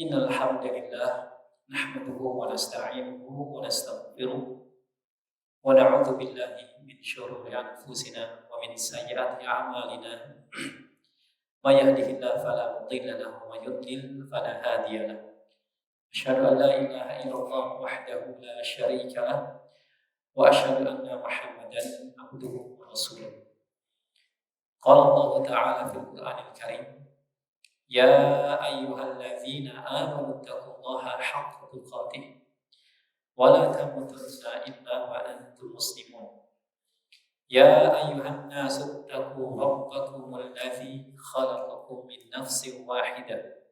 Innal hamdalillah nahmaduhu wa nasta'inuhu wa nastaghfiruh wa na'udzu billahi min syururi anfusina wa min sayyiati a'malina. May yahdihillahu fala mudilla lahu wa may yudlil fala hadiya lahu. Asyhadu an la ilaha illallah wahdahu la syarika lah wa asyhadu anna Muhammadan abduhu wa rasuluh. Qala Allah Ta'ala fil Qur'anil Karim, ya ayyuhalladzina amanu taqullaha haqqa tuqatih wa la tamutunna illa wa antum muslimun. Ya ayyuhan nasu taqu rabbakumul ladzi khalaqakum min nafsin wahidah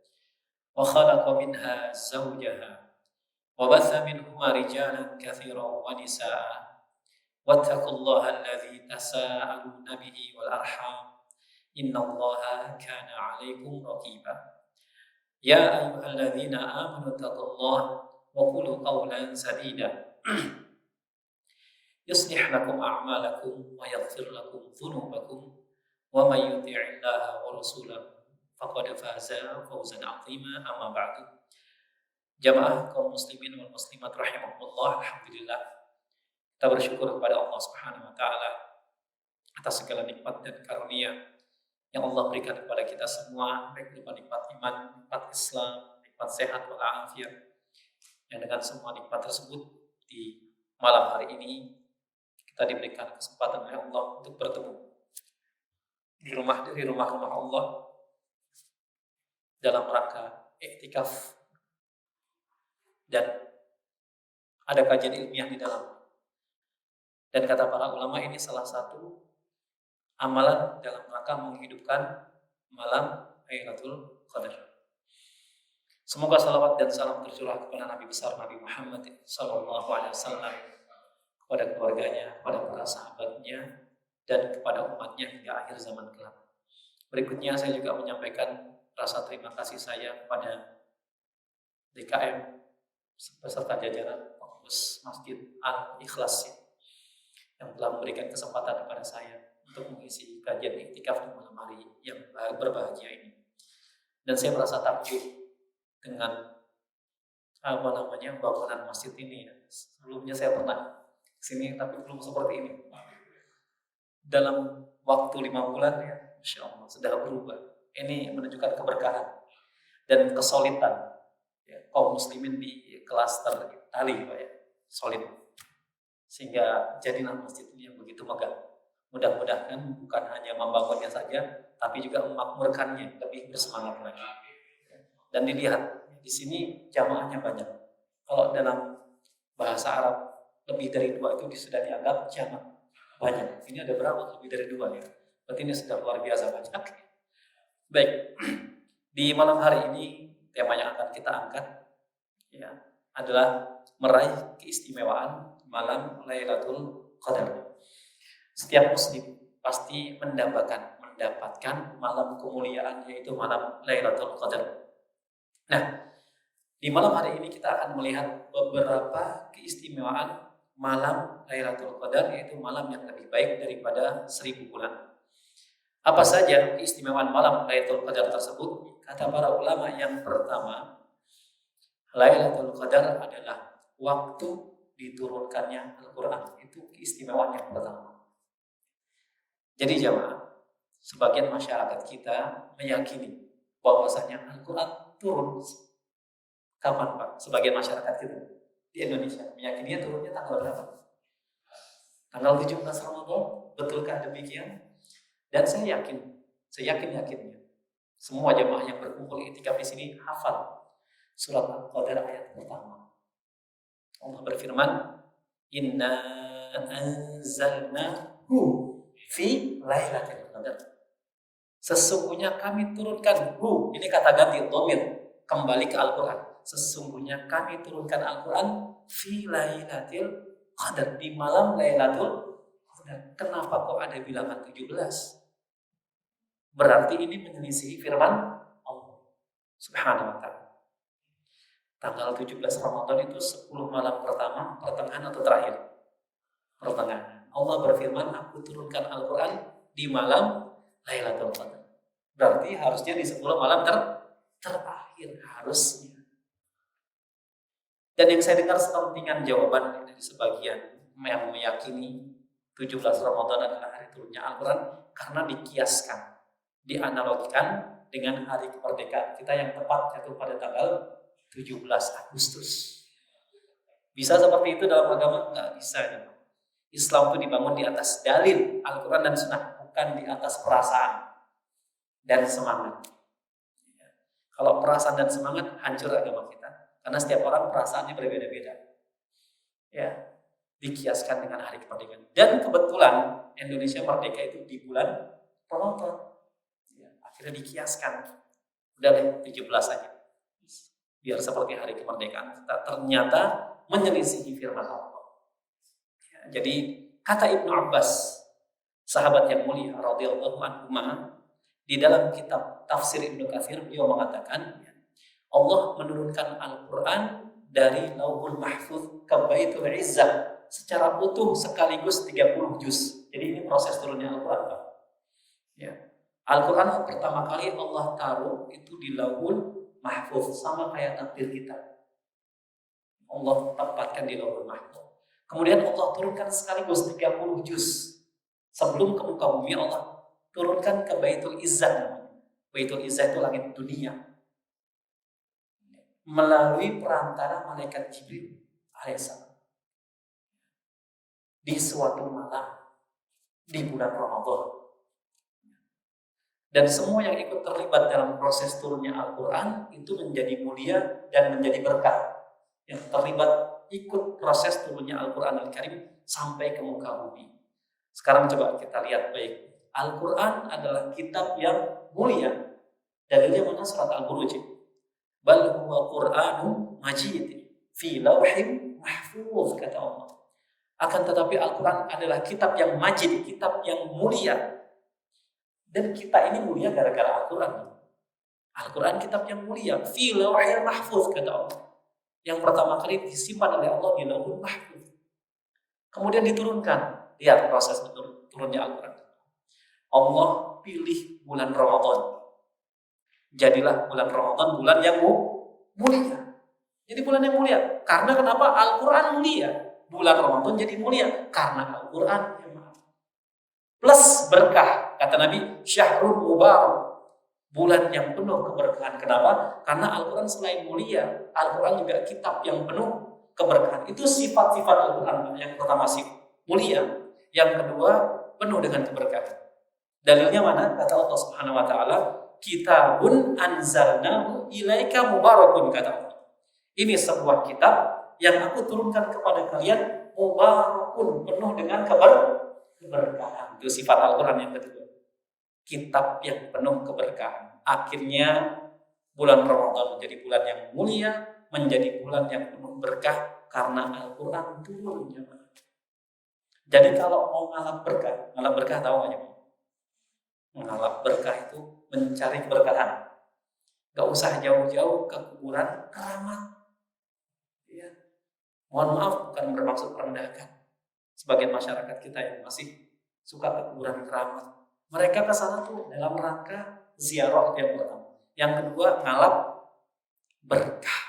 wa khalaqa minha zawjaha wa batha minhuma rijalan katsiran wa nisaa'a wattaqullaha alladzi tasaaluna bihi wal arham innallaha kana 'alaikum raqiba. Ya ayyuhalladzina amanu taqullaha wa qulu qawlan sadida yuslih lakum a'malakum wa yaghfir lakum dhunubakum wa may yuti'illaha wa rasulahu faqad faza fawzan 'azima. Amma ba'du. Jamaah kaum muslimin wal muslimat rahimakumullah, alhamdulillah kita bersyukur kepada Allah Subhanahu wa taala atas segala nikmat dan karunia yang Allah berikan kepada kita semua, baik berupa nikmat iman, nikmat Islam, nikmat sehat wal afiat. Yang dengan semua nikmat tersebut di malam hari ini kita diberikan kesempatan oleh Allah untuk bertemu di rumah dari rumah-rumah Allah dalam rangka iktikaf, dan ada kajian ilmiah di dalam. Dan kata para ulama, ini salah satu amalan dalam rangka menghidupkan malam Lailatul Qadar. Semoga salawat dan salam tercurah kepada Nabi besar Nabi Muhammad sallallahu alaihi wasallam, kepada keluarganya, kepada para sahabatnya, dan kepada umatnya hingga akhir zaman kelak. Berikutnya saya juga menyampaikan rasa terima kasih saya kepada DKM beserta jajaran pengurus Masjid Al-Ikhlas yang telah memberikan kesempatan kepada saya untuk mengisi kajian iktikaf di malam hari yang berbahagia ini. Dan saya merasa takjub dengan bangunan masjid ini. Sebelumnya saya pernah kesini tapi belum seperti ini. Dalam waktu 5 bulan ya, Masya Allah, sudah berubah. Ini menunjukkan keberkahan dan kesolidan ya, kaum muslimin di klaster tali, Pak ya, solid. Sehingga jadilah masjid ini yang begitu megah. Mudah-mudahan bukan hanya membangunnya saja, tapi juga memakmurkannya lebih bersemangat lagi. Dan dilihat di sini jamaahnya banyak. Kalau dalam bahasa Arab lebih dari 2 itu sudah dianggap jamaah banyak. Ini ada berapa? Lebih dari 2 ya. Berarti ini sudah luar biasa banyak. Baik, di malam hari ini tema yang akan kita angkat ya adalah meraih keistimewaan malam Lailatul Qadar. Setiap muslim pasti mendapatkan malam kemuliaan, yaitu malam Lailatul Qadar. Nah, di malam hari ini kita akan melihat beberapa keistimewaan malam Lailatul Qadar, yaitu malam yang lebih baik daripada 1000 bulan. Apa saja keistimewaan malam Lailatul Qadar tersebut? Kata para ulama, yang pertama, Lailatul Qadar adalah waktu diturunkannya Al-Quran. Itu keistimewaan yang pertama. Jadi jamaah, sebagian masyarakat kita meyakini bahwasanya Al-Quran turun. Kapan Pak? Sebagian masyarakat kita di Indonesia meyakininya turunnya tanggal berapa? Tanggal 17 Ramadan. Betulkah demikian? Dan saya yakinnya semua jamaah yang berkumpul iktikaf di sini hafal surat Al-Qadar ayat pertama. Allah berfirman, Inna anzalnahu fi lailatul qadar. Sesungguhnya kami turunkan ini kata ganti dhamir kembali ke Al-Quran. Sesungguhnya kami turunkan Al-Quran fi lailatul qadar, di malam Lailatul Qadar. Kenapa kok ada bilangan 17? Berarti ini menyelisih firman Allah Subhanahu wa ta'ala. Tanggal 17 Ramadan itu 10 malam pertama, pertengahan atau terakhir? Pertengahan. Allah berfirman, aku turunkan Al-Quran di malam Lailatul Qadar. Berarti harusnya di 10 malam terakhir harusnya. Dan yang saya dengar selentingan jawaban dari sebagian yang meyakini 17 Ramadan adalah hari turunnya Al-Quran karena dikiaskan, dianalogikan dengan hari kemerdekaan kita yang tepat jatuh pada tanggal 17 Agustus. Bisa seperti itu dalam agama? Nggak bisa. Islam itu dibangun di atas dalil Al-Quran dan Sunnah, bukan di atas perasaan dan semangat. Kalau perasaan dan semangat, hancur agama kita. Karena setiap orang perasaannya berbeda-beda. Ya, dikiaskan dengan hari kemerdekaan. Dan kebetulan Indonesia merdeka itu di bulan Ramadan. Ya, akhirnya dikiaskan. Udah deh, 17 aja. Biar seperti hari kemerdekaan kita ternyata menyelisihi firman Allah. Ya, jadi kata Ibnu Abbas, sahabat yang mulia radhiyallahu anhu, di dalam kitab tafsir Ibnu Katsir beliau mengatakan, Allah menurunkan Al-Quran dari Lauhul Mahfuz ke Baitul Izzah secara utuh sekaligus 30 juz. Jadi ini proses turunnya Al-Quran. Ya. Al-Quran pertama kali Allah taruh itu di Lauhul Mahfuz, sama kayak takdir kita. Allah tempatkan di Lauhul Mahfuz. Kemudian Allah turunkan sekaligus 30 juz. Sebelum ke muka bumi Allah turunkan ke Baitul Izzah. Baitul Izzah itu langit dunia. Melalui perantara malaikat Jibril alaihissalam di suatu malam di bulan Ramadan. Dan semua yang ikut terlibat dalam proses turunnya Al-Quran itu menjadi mulia dan menjadi berkah. Yang terlibat ikut proses turunnya Al-Quran Al-Karim sampai ke muka bumi. Sekarang coba kita lihat baik. Al-Quran adalah kitab yang mulia. Dalilnya mana? Surat Al-Buruj. Bal huwa Qur'anun majid fi lauhin mahfuz, kata Allah. Akan tetapi Al-Quran adalah kitab yang majid, kitab yang mulia. Dan kita ini mulia gara-gara Al-Quran. Al-Quran kitab yang mulia, fi lauhin mahfuz, kata Allah. Yang pertama kali disimpan oleh Allah di lauhul mahfuz. Kemudian diturunkan. Lihat proses turunnya Al-Quran. Allah pilih bulan Ramadan. Jadilah bulan Ramadan bulan yang mulia. Jadi bulan yang mulia. Karena kenapa? Al-Quran mulia. Bulan Ramadan jadi mulia karena Al-Quran yang mulia. Plus berkah. Kata Nabi, Syahrul Mubarak. Bulan yang penuh keberkahan. Kenapa? Karena Al-Quran selain mulia, Al-Quran juga kitab yang penuh keberkahan. Itu sifat-sifat Al-Quran. Yang pertama mulia. Yang kedua penuh dengan keberkahan. Dalilnya mana? Kata Allah Subhanahu wa taala, Kitabun anzalnahu ilaika mubarakun, kata Allah. Ini sebuah kitab yang aku turunkan kepada kalian, mubarakun, penuh dengan keberkahan. Itu sifat Al-Quran yang kedua. Kitab yang penuh keberkahan. Akhirnya bulan Ramadan menjadi bulan yang mulia, menjadi bulan yang penuh berkah karena Al-Quran turun. Jadi kalau mau ngalap berkah tahu nggak ya? Mengalap berkah itu mencari keberkahan. Gak usah jauh-jauh ke kuburan keramat. Ya. Mohon maaf, bukan bermaksud merendahkan sebagian masyarakat kita yang masih suka ke kuburan keramat. Mereka ke sana tuh dalam rangka ziarah yang pertama. Yang kedua, ngalap berkah.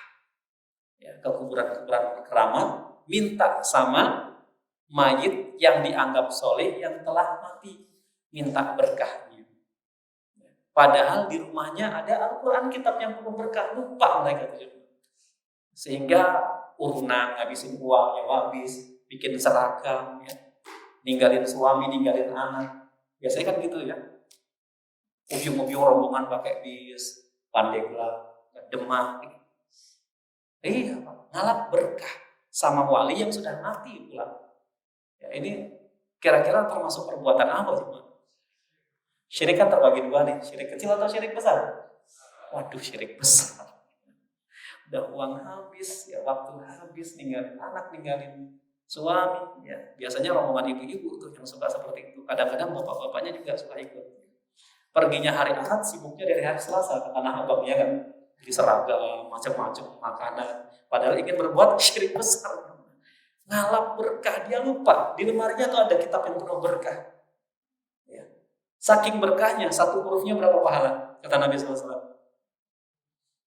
Ya, ke kuburan-kuburan keramat, minta sama mayit yang dianggap soleh yang telah mati, minta berkahnya. Padahal di rumahnya ada Al-Quran, kitab yang penuh berkah, lupa mereka itu. Sehingga urunan, ngabisin uang yang habis, bikin seragam, ya. Ninggalin suami, ninggalin anak. Biasanya kan gitu ya. Ujung-ujung rombongan pakai bis, Pandeglang, Demak. Iya, ngalap berkah sama wali yang sudah mati pulang. Ya, ini kira-kira termasuk perbuatan apa sih, Pak? Syirik kan terbagi dua nih, syirik kecil atau syirik besar? Waduh, syirik besar. Udah uang habis, ya waktu habis, ninggalin anak, ninggalin suami. Ya, biasanya rombongan ibu-ibu tuh yang suka seperti itu. Kadang-kadang bapak-bapaknya juga suka ikut. Perginya hari Ahad, sibuknya dari hari Selasa ke Tanah Abang, ya kan? Di seragam, macam-macam makanan. Padahal ingin berbuat syirik besar. Ngalap berkah, dia lupa. Di lemarinya tuh ada kitab yang penuh berkah. Ya. Saking berkahnya, satu hurufnya berapa pahala? Kata Nabi SAW.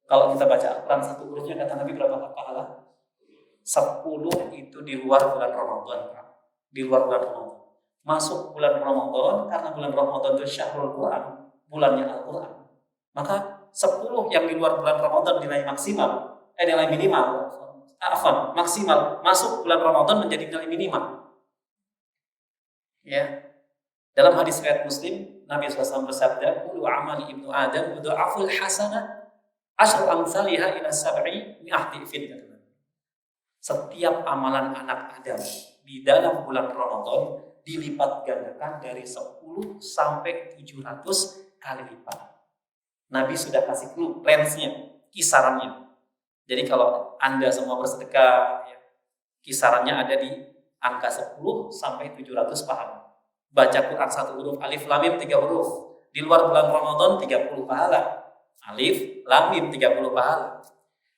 Kalau kita baca Al-Quran, satu hurufnya kata Nabi berapa pahala? 10 itu di luar bulan Ramadan, Pak. Di luar bulan Ramadan. Masuk bulan Ramadan, karena bulan Ramadan itu syahrul Quran, bulannya Al-Quran. Maka 10 yang di luar bulan Ramadan nilai maksimal, nilai minimal, maksimal masuk bulan Ramadan menjadi nilai minimal. Ya. Dalam hadis riwayat Muslim, Nabi SAW bersabda, "Kullu amali ibnu Adam yudha'aful hasanah asyru amsalihha ila sab'i mi'ati fitnah." Setiap amalan anak Adam di dalam bulan Ramadan dilipat gandakan dari 10 sampai 700 kali lipat. Nabi sudah kasih clue, range-nya, kisarannya. Jadi kalau Anda semua bersedekah, ya, kisarannya ada di angka 10 sampai 700 pahala. Baca Quran 1 huruf, alif lam mim 3 huruf. Di luar bulan Ramadan 30 pahala. Alif lam mim 30 pahala.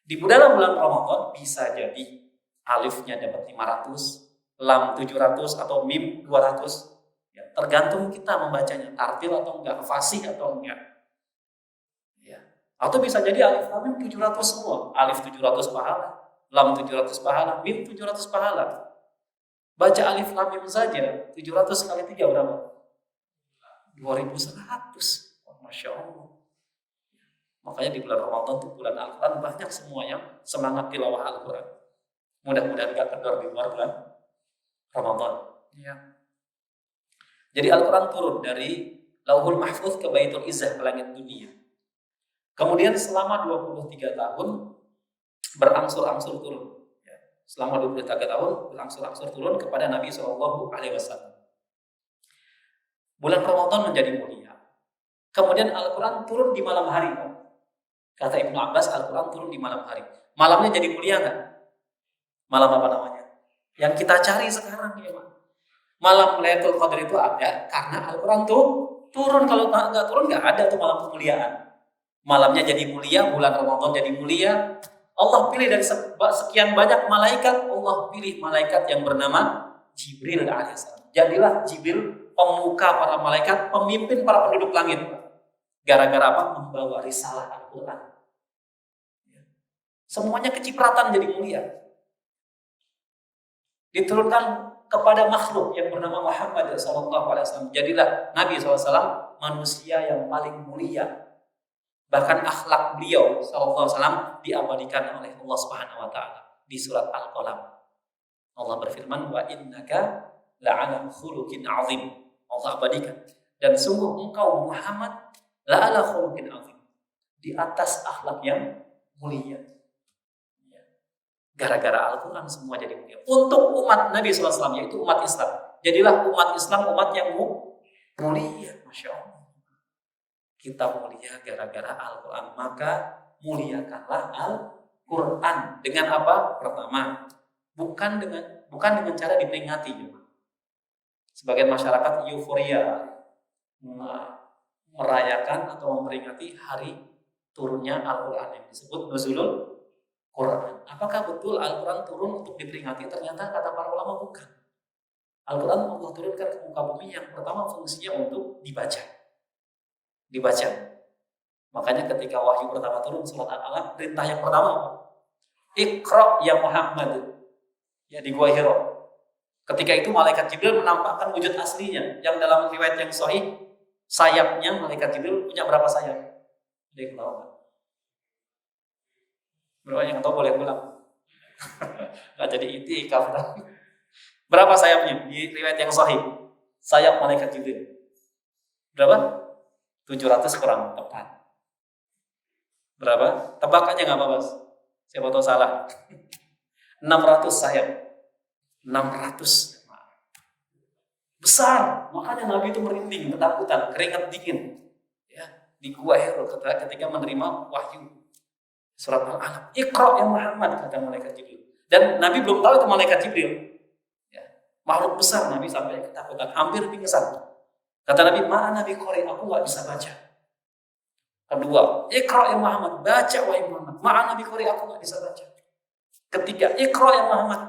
Di dalam bulan Ramadan bisa jadi alifnya dapat 500, lam 700 atau mim 200. Ya, tergantung kita membacanya, tartil atau enggak, fasih atau enggak. Ya. Atau bisa jadi alif lam mim 700 semua. Alif 700 pahala, lam 700 pahala, mim 700 pahala. Baca alif lam mim saja 700 kali 3 berapa? 2100. Masya Allah. Makanya di bulan Ramadan itu bulan Al-Quran, banyak semua yang semangat tilawah Al-Quran. Mudah-mudahan gak kendor di luar bulan Ramadan. Ya. Jadi Al-Quran turun dari Lauhul Mahfuz ke Baitul Izzah, ke langit dunia. Kemudian selama 23 tahun berangsur-angsur turun. Ya. Selama 23 tahun berangsur-angsur turun kepada Nabi SAW. Bulan Ramadan menjadi mulia. Kemudian Al-Quran turun di malam hari. Kata Ibnu Abbas, Al-Quran turun di malam hari. Malamnya jadi mulia nggak? Malam apa namanya? Yang kita cari sekarang ya, Pak. Malam Lailatul Qadar itu ada karena Al-Quran tuh turun. Kalau nggak turun nggak ada tuh malam kemuliaan. Malamnya jadi mulia, bulan Ramadan jadi mulia. Allah pilih dari sekian banyak malaikat, Allah pilih malaikat yang bernama Jibril alaihissalam. Jadilah Jibril pemuka para malaikat, pemimpin para penduduk langit. Gara-gara apa? Membawa risalah Al-Quran. Semuanya kecipratan jadi mulia. Diturunkan kepada makhluk yang bernama Muhammad SAW. Jadilah Nabi SAW manusia yang paling mulia. Bahkan akhlak beliau SAW diabadikan oleh Allah Subhanahu Wa Taala di surat Al-Qalam. Allah berfirman, wa innaka la'ala khuluqin azim. Allah abadikan. Dan sungguh engkau Muhammad la'ala khuluqin azim. Di atas akhlak yang mulia. Gara-gara Al-Quran semua jadi mulia. Untuk umat Nabi SAW, yaitu umat Islam. Jadilah umat Islam umat yang mulia. Masya Allah. Kita mulia gara-gara Al-Quran. Maka muliakanlah Al-Quran. Dengan apa? Pertama, bukan dengan cara diperingati. Sebagian masyarakat euforia merayakan atau memperingati hari turunnya Al-Quran yang disebut Nuzulul Quran. Apakah betul Al-Quran turun untuk diperingati? Ternyata kata para ulama bukan. Al-Quran Allah turunkan ke muka bumi yang pertama fungsinya untuk dibaca. Makanya ketika wahyu pertama turun surat Al-Alaq, perintah yang pertama apa? Iqra ya Muhammad. Ya, di Gua Hira. Ketika itu malaikat Jibril menampakkan wujud aslinya, yang dalam riwayat yang sahih sayapnya malaikat Jibril punya berapa sayap? Dia tahu. Berapa yang tahu boleh pulang. Nggak jadi itikaf. Berapa sayapnya di riwayat yang sahih? Sayap malaikat Jibril berapa? 700 kurang tepat. Berapa? Tebakannya nggak apa, Bos? Siapa tahu salah. 600 sayap. 600. Besar. Makanya Nabi itu merinding, ketakutan, keringat dingin. Ya, di Gua Hira ketika menerima wahyu surat Al-Alaq. Iqra ya Muhammad, kata malaikat Jibril. Dan Nabi belum tahu itu malaikat Jibril. Ya, makhluk besar. Nabi sampai ketakutan, hampir pingsan. Kata Nabi, ma'ana bi qari, aku nggak bisa baca. Kedua, Iqra ya Muhammad, baca wahai Muhammad. Ma'ana bi qari, aku nggak bisa baca. Ketiga, Iqra ya Muhammad,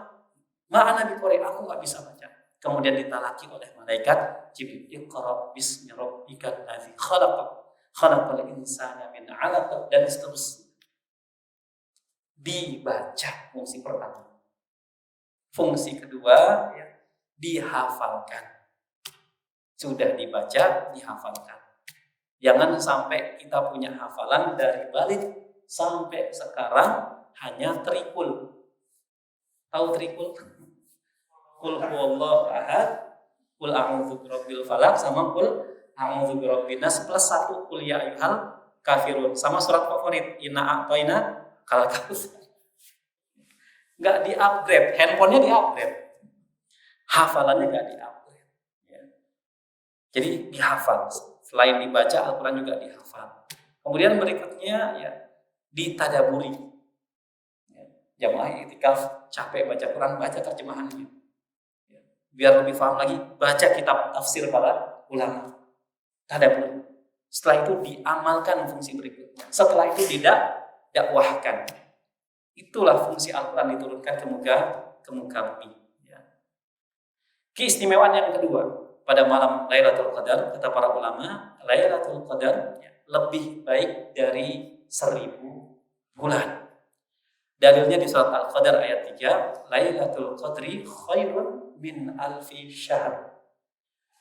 ma'ana bi qari, aku nggak bisa baca. Kemudian ditalaki oleh malaikat Jibril, Iqra bismi rabbikal ladzi khalaqal insana min 'alaq, dan seterusnya. Dibaca fungsi pertama. Fungsi kedua, ya, dihafalkan. Sudah dibaca, dihafalkan. Jangan sampai kita punya hafalan dari balik sampai sekarang hanya trikul. Tahu trikul? Qul huwallahu ahad, qul a'udzu birabbil falaq, sama qul a'udzu birabbin nas plus 1 qul ya ayyuhal kafirun, sama surat favorit inna a'tayna kal kautsar. Enggak di-upgrade, handphonenya di-upgrade. Hafalannya enggak di-upgrade. Ya. Jadi dihafal. Selain dibaca, Al-Qur'an juga dihafal. Kemudian berikutnya ya ditadaburi. Ya. Jamaah iktikaf capek baca Quran, baca terjemahannya. Ya. Biar lebih paham lagi, baca kitab tafsir para ulama. Tadaburi. Setelah itu diamalkan fungsi berikutnya. Setelah itu didakwahkan. Itulah fungsi Al-Quran diturunkan ke muka bumi. Ya. Keistimewaan yang kedua, pada malam Lailatul Qadar, kata para ulama, Lailatul Qadar ya, lebih baik dari 1000 bulan. Dalilnya di surat Al-Qadar ayat 3, Lailatul Qadri khairun min alfi syahr.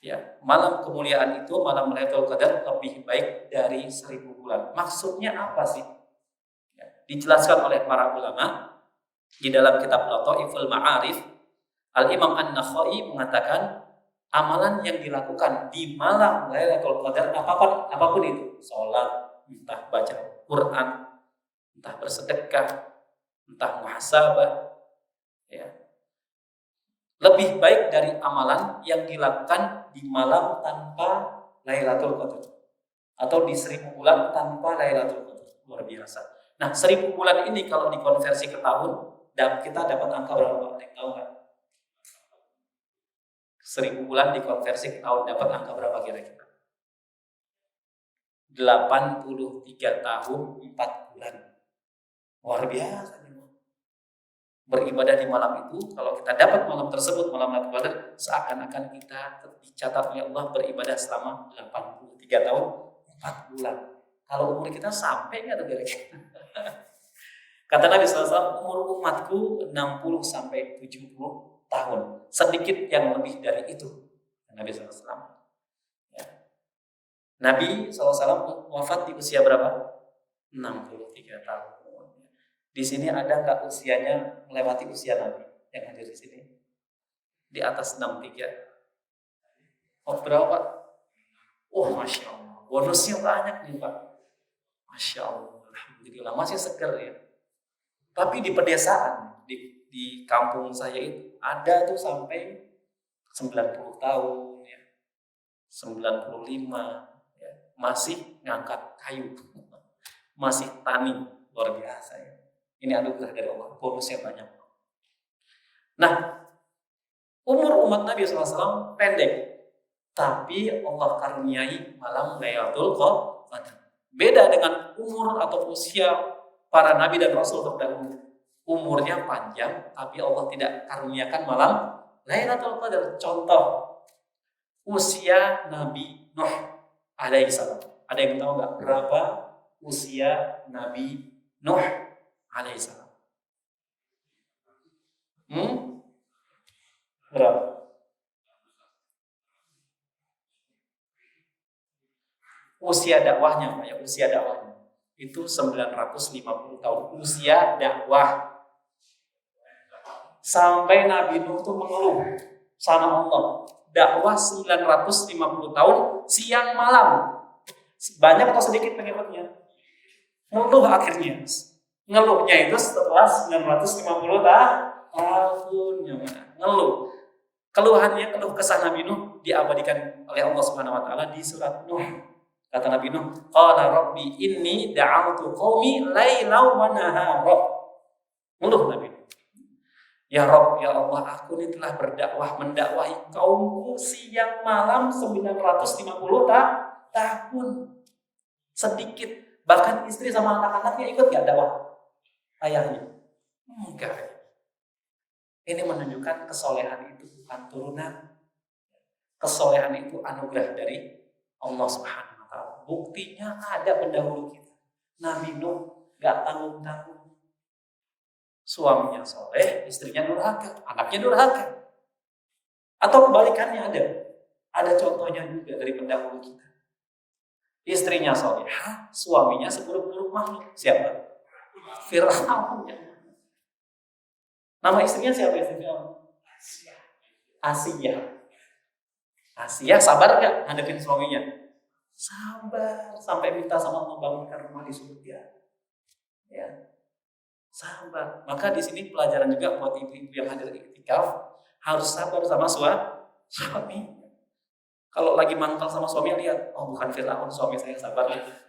Ya, malam kemuliaan itu, malam Lailatul Qadar lebih baik dari 1000 bulan. Maksudnya apa sih? Ya, dijelaskan oleh para ulama di dalam kitab Lataiful Ma'arif. Al-Imam An-Nakhai mengatakan amalan yang dilakukan di malam Lailatul Qadar apapun itu, sholat, entah baca Quran, entah bersedekah, entah muhasabah, ya, lebih baik dari amalan yang dilakukan di malam tanpa Lailatul Qadar atau di 1000 bulan tanpa Lailatul Qadar. Luar biasa. Nah, 1000 bulan ini kalau dikonversi ke tahun, dan kita dapat angka berapa? Ada yang tahu nggak? 1000 bulan dikonversi ke tahun dapat angka berapa kira-kira? 83 tahun 4 bulan. Luar biasa. Beribadah di malam itu, kalau kita dapat malam tersebut, malam Lailatul Qadar, seakan-akan kita dicatat oleh Allah beribadah selama 83 tahun 4 bulan. Kalau umur kita sampai nggak tuh kira-kira? Kata Nabi SAW, umur umatku 60 sampai 70 tahun, sedikit yang lebih dari itu. Nabi SAW. Ya. Nabi SAW wafat di usia berapa? 63 tahun. Di sini ada nggak usianya melewati usia Nabi yang hadir di sini? Di atas 63. Oh, berapa? Oh, Masya Allah. Bonusnya banyak nih Pak. Masya Allah. Alhamdulillah. Masih seger ya. Tapi di pedesaan, di kampung saya itu, ada tuh sampai 90 tahun, ya, 95, ya, masih ngangkat kayu, masih tani, luar biasa ya. Ini anugerah dari Allah, bonusnya banyak. Nah, umur umat Nabi SAW pendek, tapi Allah karuniai malam Lailatul Qadar. Beda dengan umur atau usia para nabi dan rasul terdahulu. Umurnya panjang, tapi Allah tidak karuniakan malam Lailatul Qadar. Contoh, usia Nabi Nuh alaihissalam. Ada yang tahu nggak berapa usia Nabi Nuh alaihissalam? Berapa? Usia dakwahnya, Pak, ya, usia dakwahnya itu 950 tahun. Usia dakwah. Sampai Nabi Nuh itu mengeluh sama Allah. Dakwah 950 tahun siang malam. Banyak atau sedikit pengikutnya? Ngeluh akhirnya. Ngeluhnya itu setelah 950 tahun. Ngeluh. Keluhannya, keluh kesah Nabi Nuh diabadikan oleh Allah Subhanahu wa taala di surat Nuh. Kata Nabi Nuh, qala rabbi inni da'awtu qaumi lailan wa nahara. Ngeluh Nabi Nuh. Ya Rabb, ya Allah, aku ini telah berdakwah, mendakwahi kaumku siang malam 950 tahun. Sedikit. Bahkan istri sama anak-anaknya ikut gak dakwah ayahnya? Enggak. Ini menunjukkan kesolehan itu bukan turunan. Kesolehan itu anugerah dari Allah Subhanahu wa ta'ala. Buktinya ada pendahulu kita. Nabi Nuh gak tanggung-tanggung. Suaminya soleh, istrinya durhaka, anaknya durhaka. Atau kebalikannya ada. Ada contohnya juga dari pendahulu kita. Istrinya solehah, suaminya seburuk-buruk makhluk. Siapa? Fir'aun. Nama istrinya siapa istrinya? Asia. Asia sabar nggak ngadepin suaminya? Sabar sampai minta sama Allah bangunkan rumah di surga. Ya, sabar. Maka di sini pelajaran juga buat ibu-ibu yang hadir iktikaf harus sabar sama suami. Kalau lagi mangkal sama suami lihat, oh bukan Fir'aun suami saya sabar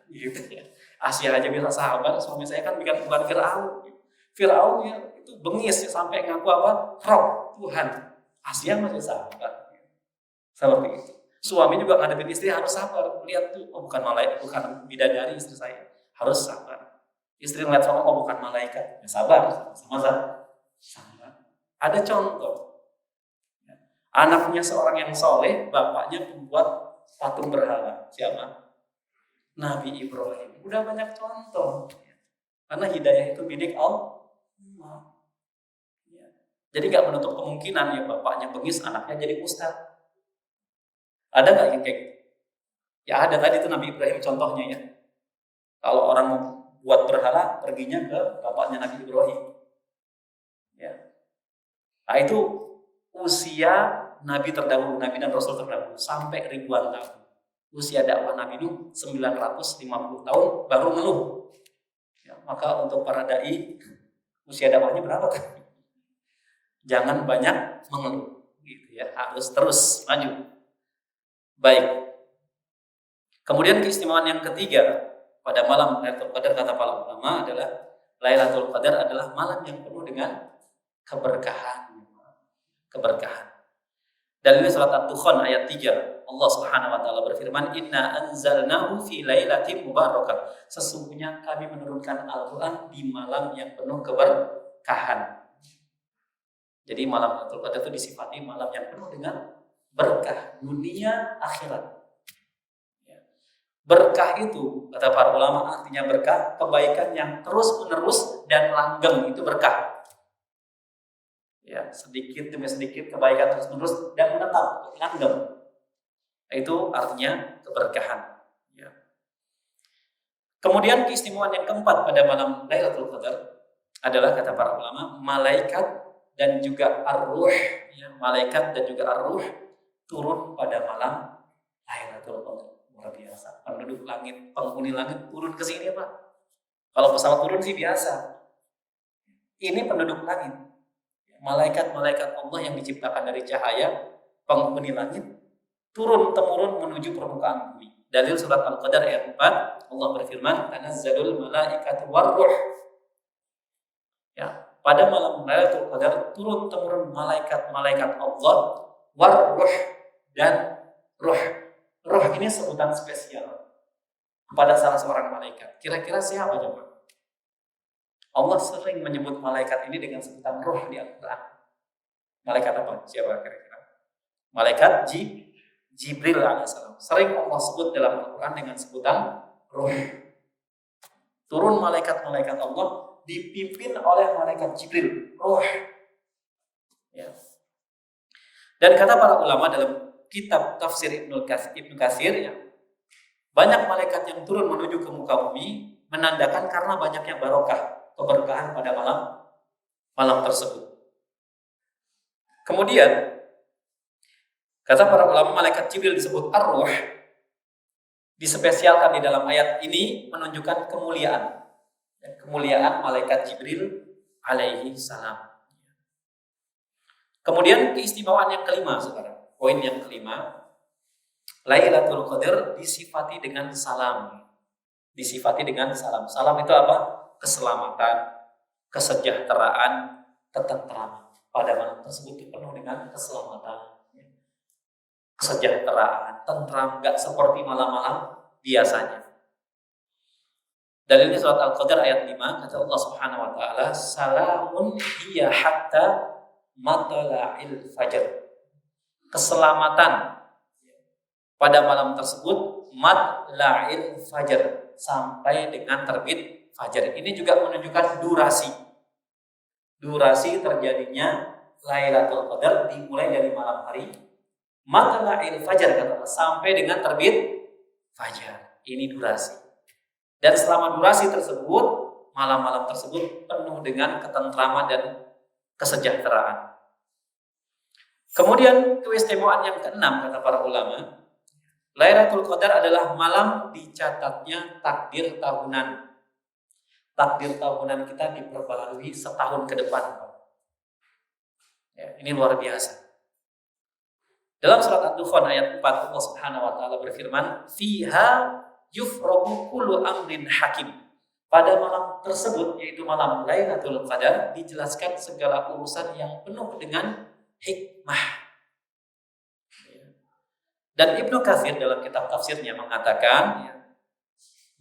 gitu ya. Asia aja bisa sabar, suami saya kan bukan Fir'aun. Fir'aun ya itu bengis ya, sampai ngaku apa? Rob Tuhan. Asia masih sabar. Seperti itu. Suami juga ngadepin istri harus sabar. Lihat tuh, oh bukan malaikat, bukan bidadari istri saya. Harus sabar. Istri ngeliat sama, oh bukan malaikat. Ya sabar, sama-sama sabar. Ada contoh. Anaknya seorang yang soleh, bapaknya pembuat patung berhala. Siapa? Nabi Ibrahim. Udah banyak contoh. Karena hidayah itu milik Allah. Jadi gak menutup kemungkinan ya bapaknya bengis, anaknya jadi ustaz. Ada gak yang kayak gitu? Ya ada, tadi itu Nabi Ibrahim contohnya ya. Kalau orang mau buat berhala, perginya ke bapaknya Nabi Ibrahim. Ya. Nah itu usia Nabi terdahulu, Nabi dan Rasul terdahulu sampai ribuan tahun. Usia dakwah Nabi Nuh 950 tahun baru ngeluh. Ya, maka untuk para dai usia dakwahnya berapa kan? Jangan banyak mengeluh, gitu ya. Harus terus maju. Baik. Kemudian keistimewaan yang ketiga pada malam Lailatul Qadar kata para ulama adalah Lailatul Qadar adalah malam yang penuh dengan keberkahan. Dalilnya surat Ad-Dukhan ayat 3. Allah Subhanahu wa taala berfirman, "Inna anzalnahu fi lailatin mubarakah." Sesungguhnya kami menurunkan Al-Qur'an di malam yang penuh keberkahan. Jadi malam Lailatul Qadar itu disifati malam yang penuh dengan berkah dunia akhirat. Berkah itu kata para ulama artinya berkah kebaikan yang terus-menerus dan langgeng, itu berkah. Ya, sedikit demi sedikit kebaikan terus-menerus dan menetap, langgeng. Itu artinya keberkahan. Ya. Kemudian keistimewaan yang keempat pada malam Lailatul Qadar adalah kata para ulama malaikat dan juga ar-ruh, ya, malaikat dan juga ar-ruh turun pada malam Lailatul Qadar. Luar biasa. Penduduk langit, penghuni langit turun ke sini, Pak. Kalau pesawat turun sih biasa. Ini penduduk langit. Malaikat-malaikat Allah yang diciptakan dari cahaya, penghuni langit turun temurun menuju permukaan bumi. Dalil surat Al-Qadar ayat 4, Allah berfirman, "Tanazzalul malaikatu warruh." Ya, pada malam Lailatul Qadar turun temurun malaikat-malaikat Allah, warruh dan ruh. Ruh ini sebutan spesial pada salah seorang malaikat. Kira-kira siapa coba? Allah sering menyebut malaikat ini dengan sebutan ruh di Al-Quran. Malaikat apa? Siapa kira-kira? Malaikat Jibril alaihissalam. Sering Allah sebut dalam Al-Quran dengan sebutan ruh. Turun malaikat-malaikat Allah dipimpin oleh malaikat Jibril, ruh. Ya. Dan kata para ulama dalam kitab tafsir Ibnu Katsir ya, banyak malaikat yang turun menuju ke muka bumi menandakan karena banyaknya barokah, keberkahan pada malam tersebut. Kemudian kata para ulama malaikat Jibril disebut ar-ruh, dispesialkan di dalam ayat ini menunjukkan kemuliaan. Dan kemuliaan malaikat Jibril alaihi salam. Kemudian keistimewaan yang kelima sekarang. Poin yang kelima, Lailatul Qadar disifati dengan salam. Disifati dengan salam. Salam itu apa? Keselamatan, kesejahteraan, ketentraman. Pada malam tersebut penuh dengan keselamatan, kesejahteraan, tentram, gak seperti malam-malam biasanya. Dalilnya surat Al-Qadar ayat 5, kata Allah Subhanahu wa taala, "Salamun hiya hatta matla'il fajr." Keselamatan pada malam tersebut matla'il fajr, sampai dengan terbit fajar. Ini juga menunjukkan durasi. durasi terjadinya Lailatul Qadar dimulai dari malam hari matla'il fajar kata Allah, sampai dengan terbit fajar. Ini durasi. Dan selama durasi tersebut, malam-malam tersebut penuh dengan ketentraman dan kesejahteraan. Kemudian keistimewaan yang keenam kata para ulama, Lailatul Qadar adalah malam dicatatnya takdir tahunan. Takdir tahunan kita diperbarui setahun ke depan. Ya, ini luar biasa. Dalam surat Ad-Dukhan ayat 4 Allah Subhanahu wa taala berfirman, "Fiha yufraqu kullu amrin hakim." Pada malam tersebut, yaitu malam Lailatul Qadar, dijelaskan segala urusan yang penuh dengan hikmah. Dan Ibnu Katsir dalam kitab tafsirnya mengatakan,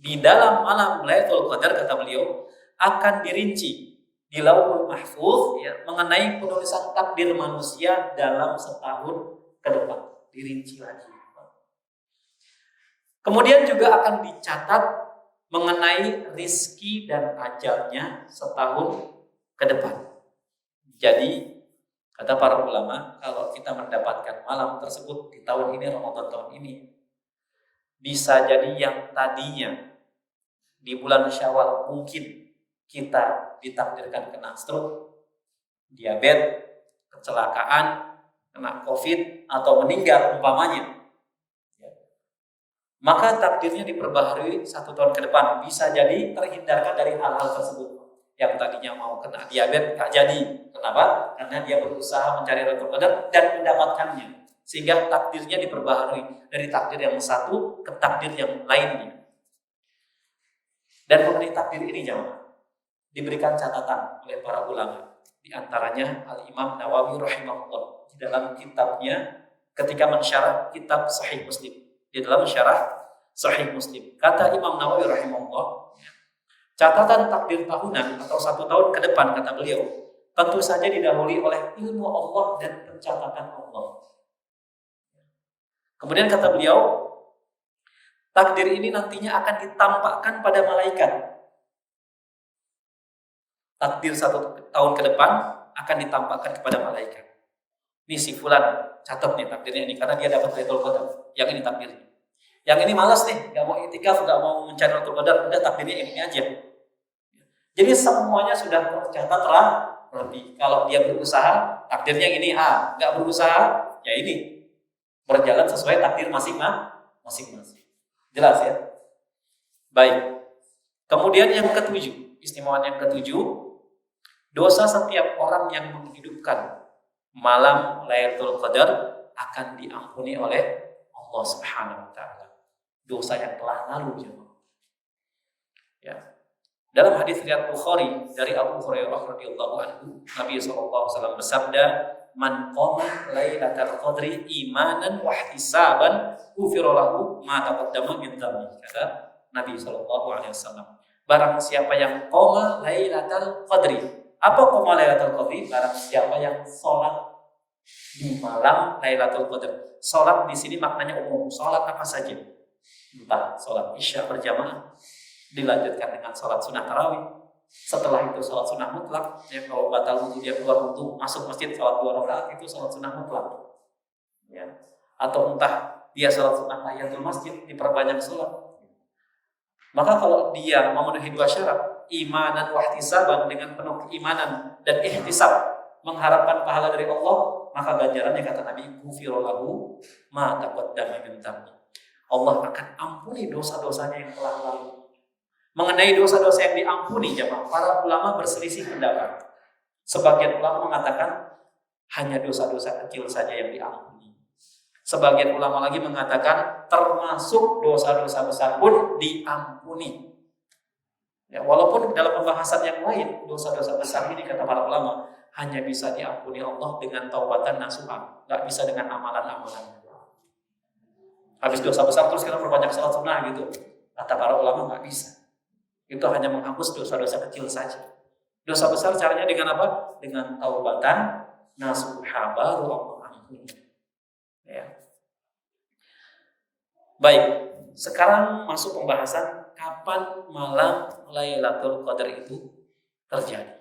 di dalam malam Lailatul Qadar kata beliau akan dirinci di Lauhul Mahfuz mengenai penulisan takdir manusia dalam setahun ke depan, dirinci lagi. Kemudian juga akan dicatat mengenai rizki dan ajalnya setahun ke depan. Jadi kata para ulama, kalau kita mendapatkan malam tersebut di tahun ini, Ramadan tahun ini, bisa jadi yang tadinya di bulan Syawal mungkin kita ditakdirkan kena stroke, diabetes, kecelakaan, kena COVID, atau meninggal umpamanya. Maka takdirnya diperbaharui 1 tahun ke depan. Bisa jadi terhindarkan dari hal-hal tersebut. Yang tadinya mau kena diabetes, tak jadi. Kenapa? Karena dia berusaha mencari Lailatul Qadar dan mendapatkannya. Sehingga takdirnya diperbaharui dari takdir yang satu ke takdir yang lainnya. Dan mengenai takdir ini jemaah, diberikan catatan oleh para ulama. Di antaranya Al-Imam Nawawi rahimahullah di dalam kitabnya ketika mensyarah kitab Sahih Muslim. Di dalam syarah Sahih Muslim, kata Imam Nawawi rahimahullah, catatan takdir tahunan atau 1 tahun ke depan kata beliau, tentu saja didahului oleh ilmu Allah dan pencatatan Allah. Kemudian kata beliau, takdir ini nantinya akan ditampakkan pada malaikat. Takdir 1 tahun ke depan akan ditampakkan kepada malaikat. Ini si fulan, catat nih takdirnya ini karena dia dapat Lailatul Qadar. Yang ini takdirnya. Yang ini malas nih, gak mau itikaf, gak mau mencari Lailatul Qadar, udah takdirnya ini aja. Jadi semuanya sudah tercatat rapi. Kalau dia berusaha, takdirnya ini A. Gak berusaha, ya ini. Berjalan sesuai takdir masing-masing. Jelas ya? Baik. Kemudian yang ketujuh, istimewaan yang ketujuh, dosa setiap orang yang menghidupkan malam Lailatul Qadar akan diampuni oleh Allah Subhanahu wa taala. Dosa yang telah lalu jemaah. Ya. Dalam hadis riwayat Bukhari dari Abu Hurairah radhiyallahu anhu, Nabi sallallahu alaihi wasallam bersabda, "Man qama Lailatul Qadri imanan wa ihtisaban, ghufira lahu ma taqaddama min dhanbi." Kata Nabi sallallahu alaihi wasallam, barang siapa yang qama Lailatul Qadri. Apa qama Lailatul Qadri? Barang siapa yang salat di malam Lailatul Qadar. Salat di sini maknanya umum, salat apa saja. Entah salat Isya berjamaah, dilanjutkan dengan salat sunah tarawih. Setelah itu salat sunah mutlak. Ya, kalau batal wudu dia keluar wudu, masuk masjid salat 2 rakaat itu salat sunah mutlak. Ya. Atau entah dia salat sunah tahiyatul masjid, diperbanyak salat. Maka kalau dia memenuhi 2 syarat, imanan wa ihtisaban, dengan penuh keimanan dan ihtisab, mengharapkan pahala dari Allah, maka ganjarannya kata Nabi, ghufira lahu ma taqaddama min dhanbi. Allah akan ampuni dosa-dosanya yang telah lalu. Mengenai dosa-dosa yang diampuni, jemaah, para ulama berselisih pendapat. Sebagian ulama mengatakan hanya dosa-dosa kecil saja yang diampuni. Sebagian ulama lagi mengatakan termasuk dosa-dosa besar pun diampuni. Ya, walaupun dalam pembahasan yang lain, dosa-dosa besar ini kata para ulama hanya bisa diampuni Allah dengan taubatan nasuha, nggak bisa dengan amalan-amalan. Habis dosa besar terus kita perbanyak salat sunnah gitu, kata para ulama nggak bisa. Itu hanya menghapus dosa-dosa kecil saja. Dosa besar caranya dengan apa? Dengan taubatan nasuha, baru Allah ampuni. Ya. Baik, sekarang masuk pembahasan kapan malam Lailatul Qadar itu terjadi.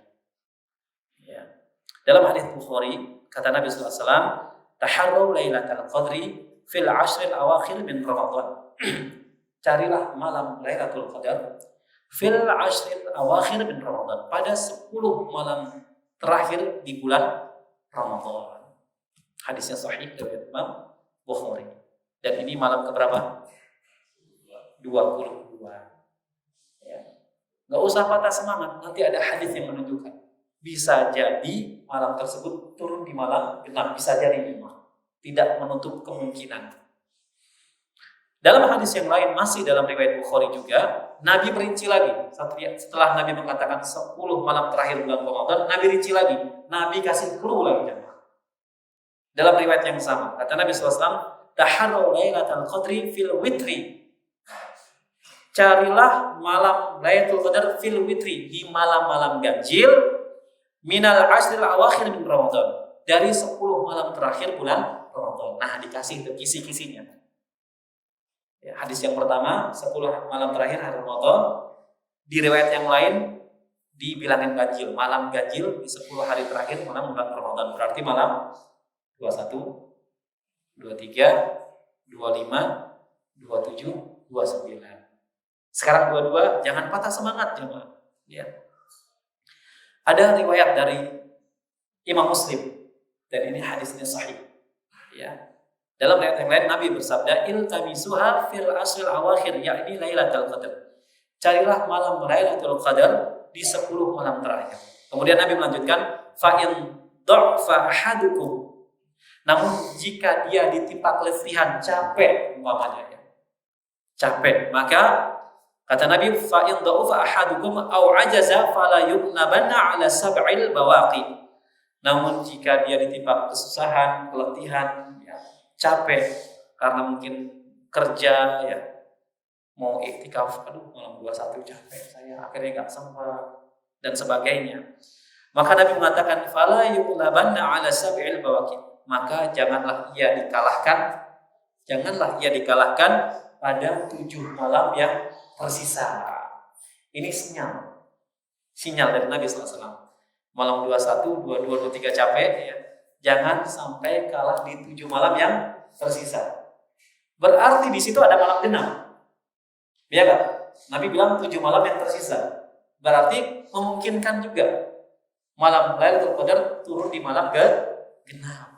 Ya. Dalam hadis Bukhari, kata Nabi sallallahu alaihi wasallam, "Taharraw lailatal qadri fil 'ashril awakhir min Ramadan." Carilah malam Lailatul Qadar fil 'ashril awakhir min Ramadan, pada 10 malam terakhir di bulan Ramadan. Hadisnya sahih dari Imam Bukhari. Dan ini malam keberapa? 22. Ya. Nggak usah patah semangat, nanti ada hadis yang menunjukkan. Bisa jadi malam tersebut turun di malam genap, bisa jadi memang. Tidak menutup kemungkinan. Dalam hadis yang lain, masih dalam riwayat Bukhari juga, Nabi merinci lagi. Setelah Nabi mengatakan 10 malam terakhir bulan Ramadan, Nabi rinci lagi. Nabi kasih clue lagi. Dalam riwayat yang sama, kata Nabi SAW, "Taharraw lailatal qadri fil witri." Carilah malam Lailatul Qadar fil witri, di malam-malam ganjil, minal 'ashril awakhir min Ramadan, dari 10 malam terakhir bulan Ramadan. Nah, dikasih itu kisi-kisinya. Ya, hadis yang pertama 10 malam terakhir hari Ramadan, di riwayat yang lain dibilangin ganjil, malam ganjil di 10 hari terakhir malam bulan Ramadan. Berarti malam 21, 23, 25, 27, 29. Sekarang 22, jangan patah semangat jemaah. Ya. Ada riwayat dari Imam Muslim dan ini hadisnya sahih. Ya. Dalam riwayat yang lain Nabi bersabda, "Iltamisuha fil asril awakhir," yakni Lailatul Qadar. Carilah malam Lailatul Qadar di 10 malam terakhir. Kemudian Nabi melanjutkan, "Fa in dha'fa ahadukum." Namun jika dia ditimpa keletihan, capek umpamanya ya. Capek, maka kata Nabi, "Fa in dha'fa ahadukum aw ajaza fala yuqnabanna 'ala sab'il bawaqi." Namun jika dia ditimpa kesusahan, keletihan, ya, capek karena mungkin kerja ya, mau iktikaf, aduh malam 21 capek saya, akhirnya enggak sempat dan sebagainya. Maka Nabi mengatakan, "Fala yuqnabanna 'ala sab'il bawaqi." Maka janganlah ia dikalahkan pada 7 malam yang tersisa. Ini sinyal dari Nabi SAW. Malam 21, 22, 23 capek ya. Jangan sampai kalah di 7 malam yang tersisa. Berarti di situ ada malam genap. Ya kan? Nabi bilang 7 malam yang tersisa. Berarti memungkinkan juga malam Lailatul Qadar turun di malam genap.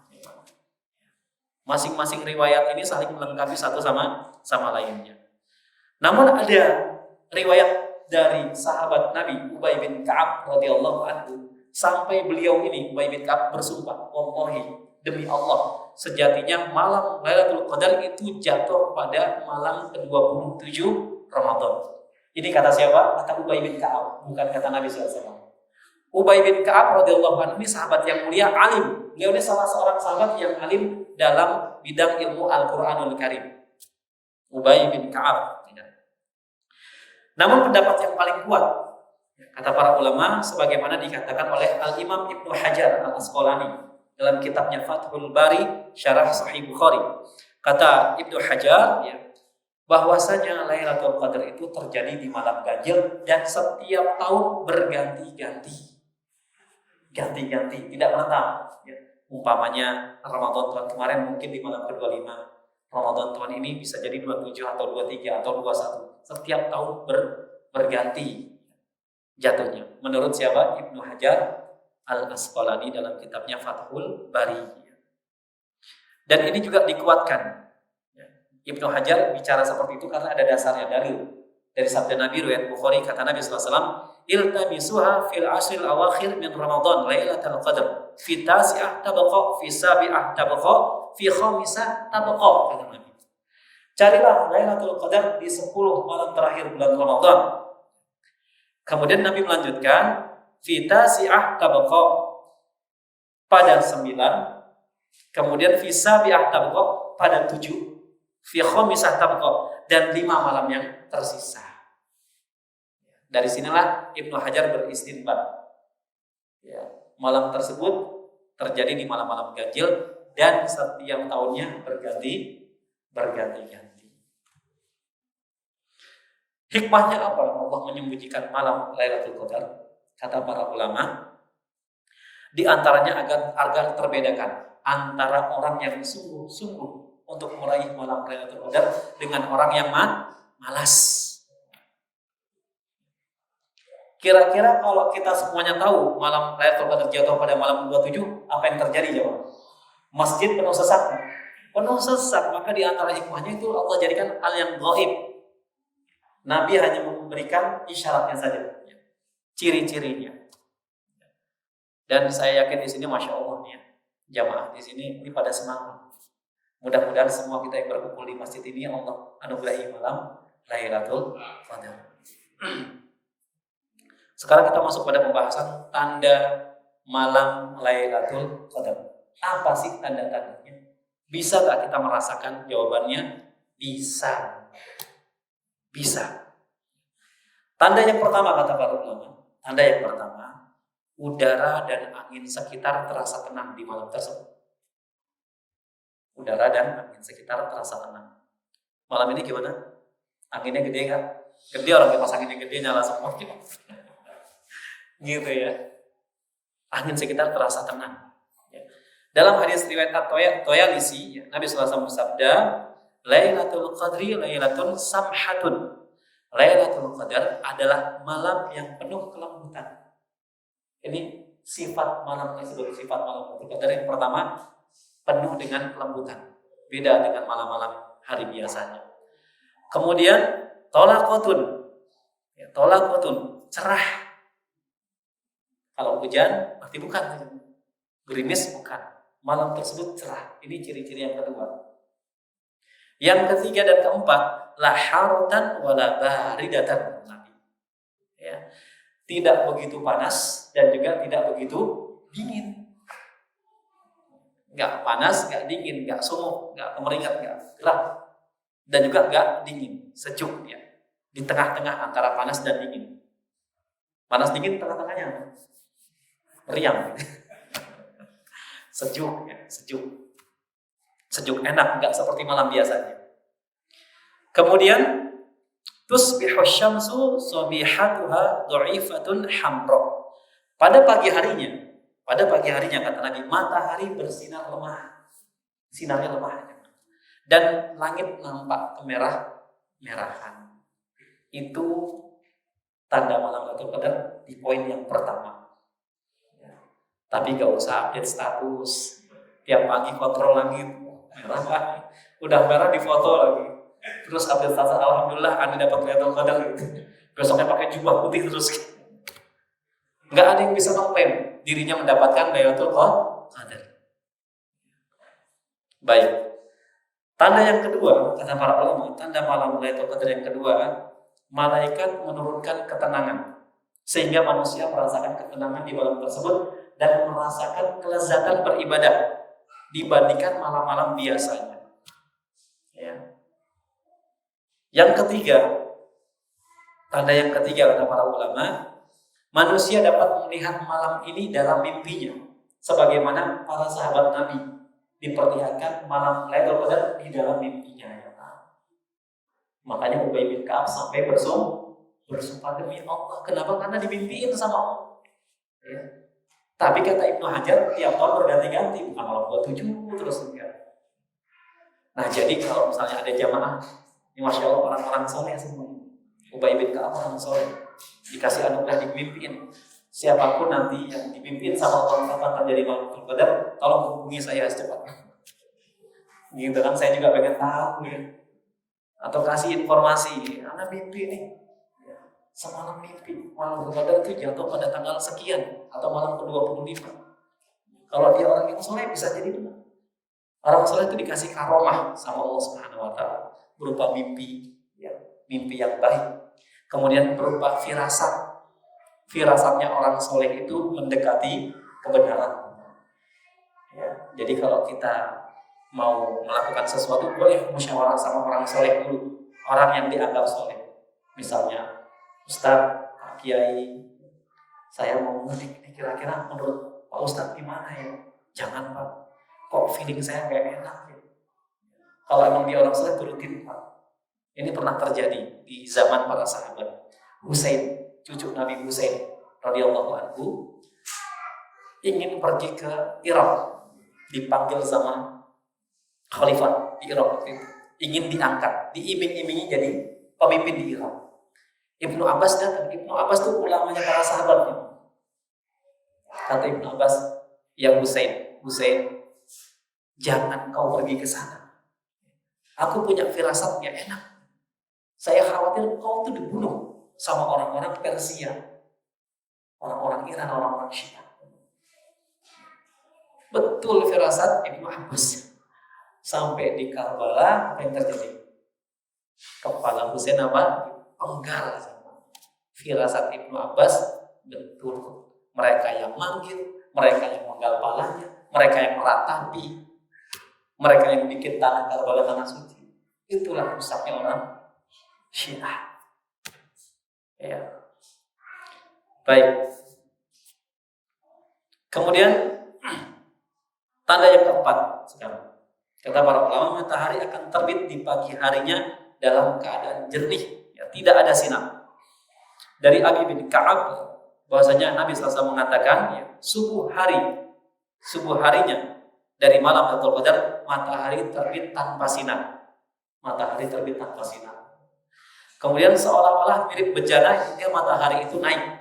Masing-masing riwayat ini saling melengkapi satu sama lainnya. Namun ada riwayat dari sahabat Nabi Ubay bin Ka'ab radhiyallahu anhu, sampai beliau ini Ubay bin Ka'ab bersumpah, "Wallahi, demi Allah, sejatinya malam Lailatul Qadar itu jatuh pada malam ke-27 Ramadan." Ini kata siapa? Kata Ubay bin Ka'ab, bukan kata Nabi SAW. Ubay bin Ka'ab radhiyallahu anhu ini sahabat yang mulia, alim. Beliau ini salah seorang sahabat yang alim dalam bidang ilmu Al-Qur'anul Karim. Ubay bin Ka'ab. Namun pendapat yang paling kuat, kata para ulama, sebagaimana dikatakan oleh Al-Imam Ibnu Hajar Al-Asqalani dalam kitabnya Fathul Bari Syarah Sahih Bukhari. Kata Ibnu Hajar ya, bahwasanya Lailatul Qadar itu terjadi di malam ganjil dan setiap tahun berganti-ganti. Ganti-ganti, tidak menetap ya. Umpamanya Ramadan tahun kemarin mungkin di malam ke-25, Ramadan tahun ini bisa jadi 27 atau 23 atau 21. Setiap tahun berganti jatuhnya. Menurut siapa? Ibnu Hajar Al-Asqalani dalam kitabnya Fathul Bari. Dan ini juga dikuatkan. Ibnu Hajar bicara seperti itu karena ada dasarnya dari sabda Nabi riwayat Bukhari, kata Nabi SAW, "Iltamisuha fil 'ashril awakhir min Ramadan Lailatul Qadar fi tasi'ah tabqa fi sabi'ah tabqa fi khamisah tabqa." Kata Nabi, carilah Lailatul Qadar di 10 malam terakhir bulan Ramadan. Kemudian Nabi melanjutkan, fi tasi'ah tabqa, pada 9, kemudian fi sabi'ah tabqa, pada 7, fi khamisah tabqa, dan 5 malam yang tersisa. Dari sinilah Ibnu Hajar beristinbat. Ya, malam tersebut terjadi di malam-malam ganjil dan setiap tahunnya berganti-ganti. Hikmahnya apa Allah menyembunyikan malam Lailatul Qadar? Kata para ulama, Di antaranya agar terbedakan antara orang yang sungguh-sungguh untuk meraih malam Lailatul Qadar dengan orang yang malas. Kira-kira kalau kita semuanya tahu malam Lailatul Qadar jatuh pada malam 27, apa yang terjadi jawab? Masjid penuh sesak. Penuh sesak, maka di antara hikmahnya itu Allah jadikan hal yang gaib. Nabi hanya memberikan isyaratnya saja, ciri-cirinya. Dan saya yakin di sini, masya Allah nih, jamaah di sini ini pada semangat. Mudah-mudahan semua kita yang berkumpul di masjid ini Allah anugerahi malam Lailatul Qadar. Sekarang kita masuk pada pembahasan tanda malam Lailatul Qadar. Apa sih tanda-tandanya? Bisa nggak kita merasakan? Jawabannya bisa. Bisa. Tanda yang pertama kata para ulama, tanda yang pertama, udara dan angin sekitar terasa tenang di malam tersebut. Udara dan angin sekitar terasa tenang. Malam ini gimana? Anginnya gede kan? Gede, orang kipas anginnya gede nyala semua. Gitu ya. Angin sekitar terasa tenang. Dalam hadis riwayat At-Toyalisi, Nabi SAW bersabda, Lailatul Qadri Lailatul Samhatun. Lailatul Qadar adalah malam yang penuh kelembutan. Ini sifat malam tersebut, sifat malam Lailatul Qadar yang pertama, penuh dengan kelembutan. Beda dengan malam-malam hari biasanya. Kemudian tolakotun, cerah. Kalau hujan berarti bukan, gerimis bukan. Malam tersebut cerah. Ini ciri-ciri yang kedua. Yang ketiga dan keempat, la haratan wala baridatan. Ya. Tidak begitu panas dan juga tidak begitu dingin. Enggak panas, enggak dingin, enggak sumuk, enggak kemeringat, enggak gerah. Dan juga enggak dingin, sejuk ya. Di tengah-tengah antara panas dan dingin. Panas dingin tengah-tengahnya. Meriang. Sejuk ya, sejuk. Sejuk enak, enggak seperti malam biasanya. Kemudian tusbihu syamsu sabihatuha dha'ifatun hamra. Pada pagi harinya kata Nabi, matahari bersinar lemah. Sinarnya lemah. Dan langit nampak kemerah-merahan. Itu tanda malam Lailatul Qadar di poin yang pertama. Tapi gak usah update status. Tiap pagi kontrol langit, merah. Udah merah di foto lagi. Terus update status, alhamdulillah Anda dapat Lailatul Qadar. Besoknya pakai jubah putih terus. Gak ada yang bisa mengklaim dirinya mendapatkan Lailatul Qadar. Baik. Tanda yang kedua, kata para ulama, tanda malam Lailatul Qadar yang kedua, malaikat menurunkan ketenangan. Sehingga manusia merasakan ketenangan di malam tersebut dan merasakan kelezatan beribadah dibandingkan malam-malam biasanya. Ya. Yang ketiga, tanda yang ketiga kata para ulama, manusia dapat melihat malam ini dalam mimpinya, sebagaimana para sahabat Nabi diperlihatkan malam Lailatul Qadar di dalam mimpinya. Ya. Makanya Ubay bin Ka'ab sampai bersumpah demi Allah. Kenapa? Karena dimimpiin sama Allah. Ya. Tapi kata Ibnu Hajar, tiap tahun berganti-ganti, bukan malam 27 terus enggak. Nah, jadi kalau misalnya ada jamaah, ini masya Allah orang-orang soleh semua. Ubay bin Ka'ab orang soleh, dikasih anugerah dimimpiin. Siapapun nanti yang dimimpiin sama Allah kapan terjadi malam Qadar, tolong hubungi saya secepatnya. Gitu kan, saya juga pengen tahu ya. Atau kasih informasi, anak mimpi nih. Semalam mimpi, malam Qadar itu jatuh pada tanggal sekian atau malam ke-25. Kalau dia orang yang soleh bisa jadi benar. Orang soleh itu dikasih karomah sama Allah Subhanahu wa taala berupa mimpi, ya, mimpi yang baik. Kemudian berupa firasat. Firasatnya orang soleh itu mendekati kebenaran. Ya, jadi kalau kita mau melakukan sesuatu boleh musyawarah sama orang soleh dulu, orang yang dianggap soleh. Misalnya Ustaz, Pak Kiai, saya mau mudik, kira-kira menurut Pak Ustaz gimana ya? Jangan Pak, kok feeling saya gak enak ya? Kalau emang dia orang soleh turutin Pak. Ini pernah terjadi di zaman para sahabat. Husain, cucu Nabi Husain radhiyallahu anhu, ingin pergi ke Irak, dipanggil sama khalifah di Irak waktu itu, ingin diangkat, diiming-imingi jadi pemimpin di Irak. Ibnu Abbas datang. Ibnu Abbas itu ulamanya para sahabat. Kata Ibnu Abbas, ya Husain, jangan kau pergi ke sana. Aku punya firasat yang enak. Saya khawatir kau itu dibunuh sama orang-orang Persia, orang-orang Iran, orang-orang Syiah. Betul firasat Ibnu Abbas. Sampai di Karbala, apa yang terjadi? Kepala Husain apa? Penggal sama firasat Ibnu Abbas. Betul. Mereka yang manggil, mereka yang menggal palanya, mereka yang meratapi, mereka yang bikin tanah Karbala tanah suci. Itulah rusaknya orang Syiah. Ya. Baik. Kemudian tanda yang keempat sekarang. Kata para ulama, matahari akan terbit di pagi harinya dalam keadaan jernih, ya, tidak ada sinar. Dari Abi bin Ka'ab bahwasanya Nabi SAW mengatakan, ya, subuh harinya dari malam Lailatul Qadar, matahari terbit tanpa sinar. Matahari terbit tanpa sinar. Kemudian seolah-olah mirip bejana hingga matahari itu naik.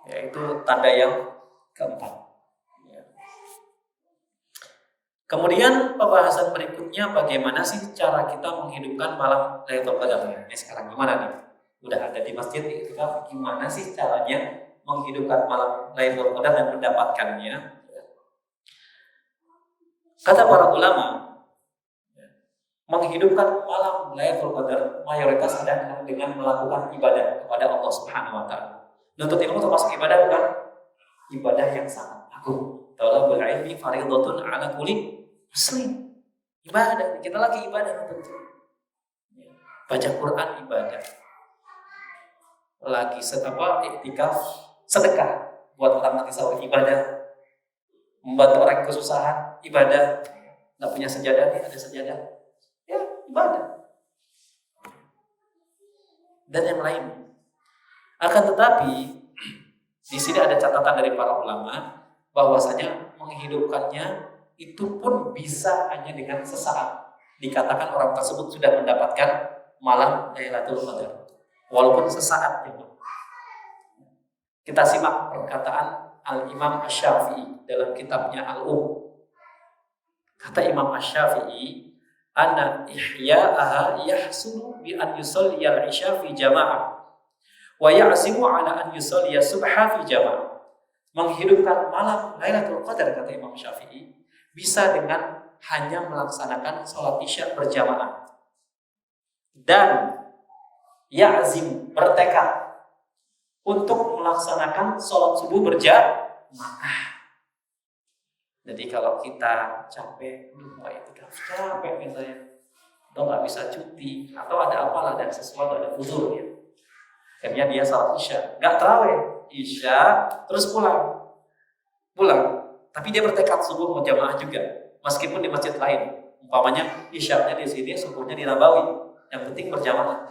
Yaitu tanda yang keempat. Kemudian pembahasan berikutnya, bagaimana sih cara kita menghidupkan malam Lailatul Qadar? Ini sekarang gimana nih? Udah ada di masjid, kita gimana sih caranya menghidupkan malam Lailatul Qadar dan mendapatkannya? Kata para ulama, menghidupkan malam Lailatul Qadar mayoritas adalah dengan melakukan ibadah kepada Allah Subhanahu wa taala. Nuntut ilmu termasuk ibadah, bukan? Ibadah yang sangat agung. Talabul ilmi fardhatun 'ala kulli muslim. Ibadah, kita lagi ibadah betul. Baca Quran ibadah. Lagi iktikaf, sedekah buat orang mati sahur ibadah. Membantu orang kesusahan ibadah. Enggak punya sejadah, ada sejadah. Ya, ibadah. Dan yang lain. Akan tetapi di sini ada catatan dari para ulama bahwasanya menghidupkannya itu pun bisa hanya dengan sesaat. Dikatakan orang tersebut sudah mendapatkan malam Lailatul Qadar, walaupun sesaat. Kita simak perkataan Al-Imam Asy-Syafi'i dalam kitabnya Al-Um. Kata Imam Asy-Syafi'i, "Anna ihya'aha yahsulu bi an yusalliya al-'isya fi jama'ah wa ya'zimu 'ala an yusalliya subha fi jama'ah." Menghidupkan malam Lailatul Qadar, kata Imam Syafi'i, bisa dengan hanya melaksanakan sholat isya berjamaah dan ya'zim, bertekad untuk melaksanakan sholat subuh berjamaah. Jadi kalau kita capek, capek misalnya, atau nggak bisa cuti, atau ada apalah, ada sesuatu, ada uzur ya, akhirnya dia sholat isya, nggak tarawih, isya terus pulang, tapi dia bertekad subuh mau jamaah juga, meskipun di masjid lain, umpamanya isyanya di sini, subuhnya di Nabawi, yang penting berjamaah.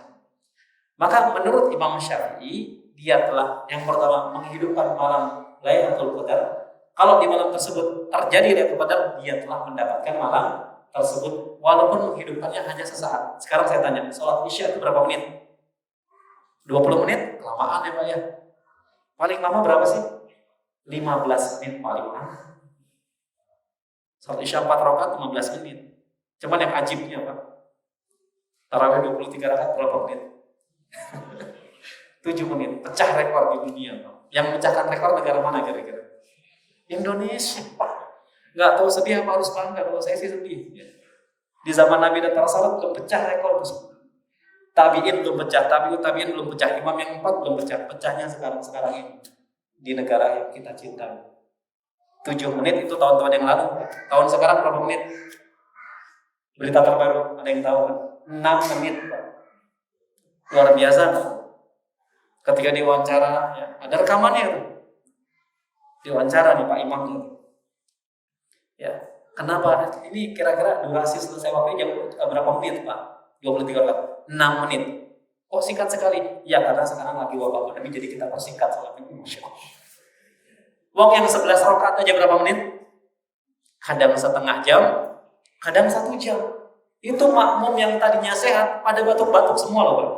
Maka menurut Imam Syafi'i, dia telah yang pertama menghidupkan malam Lailatul Qadar. Kalau di malam tersebut terjadi Lailatul Qadar, dia telah mendapatkan malam tersebut, walaupun menghidupkannya hanya sesaat. Sekarang saya tanya, sholat isya itu berapa menit? 20 menit? Kelamaan ya Pak ya? Paling lama berapa sih? 15 menit paling lama. Sholat isya 4 rakaat 15 menit. Cuman yang ajibnya Pak, tarawih 23 rakaat berapa menit? 7 menit. Pecah rekor di dunia Pak. Yang memecahkan rekor negara mana kira-kira? Indonesia Pak. Nggak tahu sedih apa harus bangga. Kalau saya sih sedih ya. Di zaman Nabi dan para sahabat belum pecah rekor tersebut. Tabi'in belum pecah, tabi'in belum pecah, imam yang 4 belum pecah. Pecahnya sekarang ini di negara yang kita cintai. 7 menit itu tahun-tahun yang lalu. Tahun sekarang berapa menit? Berita terbaru, ada yang tahu kan? 6 menit Pak. Luar biasa Pak. Ketika diwawancara, ya, ada rekamannya tuh. Diwawancara nih Pak Imam tuh. Ya, kenapa? Ini kira-kira durasi selesai waktunya berapa menit Pak? 23 menit. 6 menit. Kok singkat sekali? Ya karena sekarang lagi wabah pandemi, jadi kita persingkat sholatnya. Masya Allah. Wong yang 11 rakaat aja berapa menit? Kadang setengah jam, kadang 1 jam. Itu makmum yang tadinya sehat pada batuk-batuk semua loh, Pak.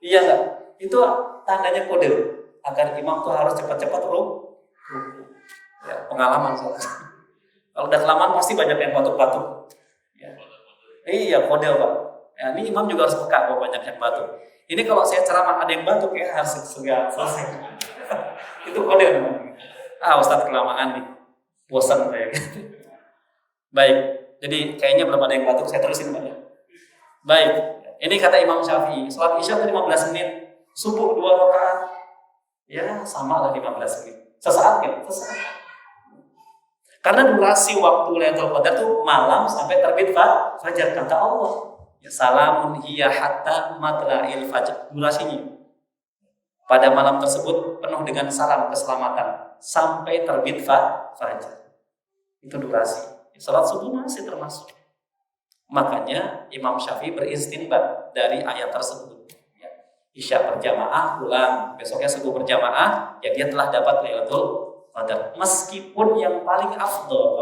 Iya nggak? Itu tandanya kode agar imam tuh harus cepat-cepat ruku. Ya, pengalaman soalnya. Kalau udah kelamaan pasti banyak yang batuk-batuk. Ya. Iya, kode Pak. Ya, ini imam juga harus peka bahwa banyak yang batuk. Ini kalau saya ceramah ada yang batuk ya harus segera selesai. Itu kode namanya. Ustadz kelamaan nih. Bosan saya. Baik. Jadi kayaknya belum ada yang batuk, saya terusin Pak ya. Baik. Ini kata Imam Syafi'i, salat Isya 15 menit, subuh 2 rakaat. Ya, sama lah 15 menit. Sesaat ya? Sesaat. Karena durasi waktu Lailatul Qadar itu malam sampai terbit fajar, kata Allah. Ya, salamun hiya hatta matla'il fajr. Durasinya pada malam tersebut penuh dengan salam keselamatan sampai terbit fajar. Itu durasi. Salat subuh masih termasuk. Makanya Imam Syafi'i beristinbat dari ayat tersebut. Ya, Isya berjamaah pulang, besoknya subuh berjamaah, ya dia telah dapat Lailatul Qadar. Meskipun yang paling afdol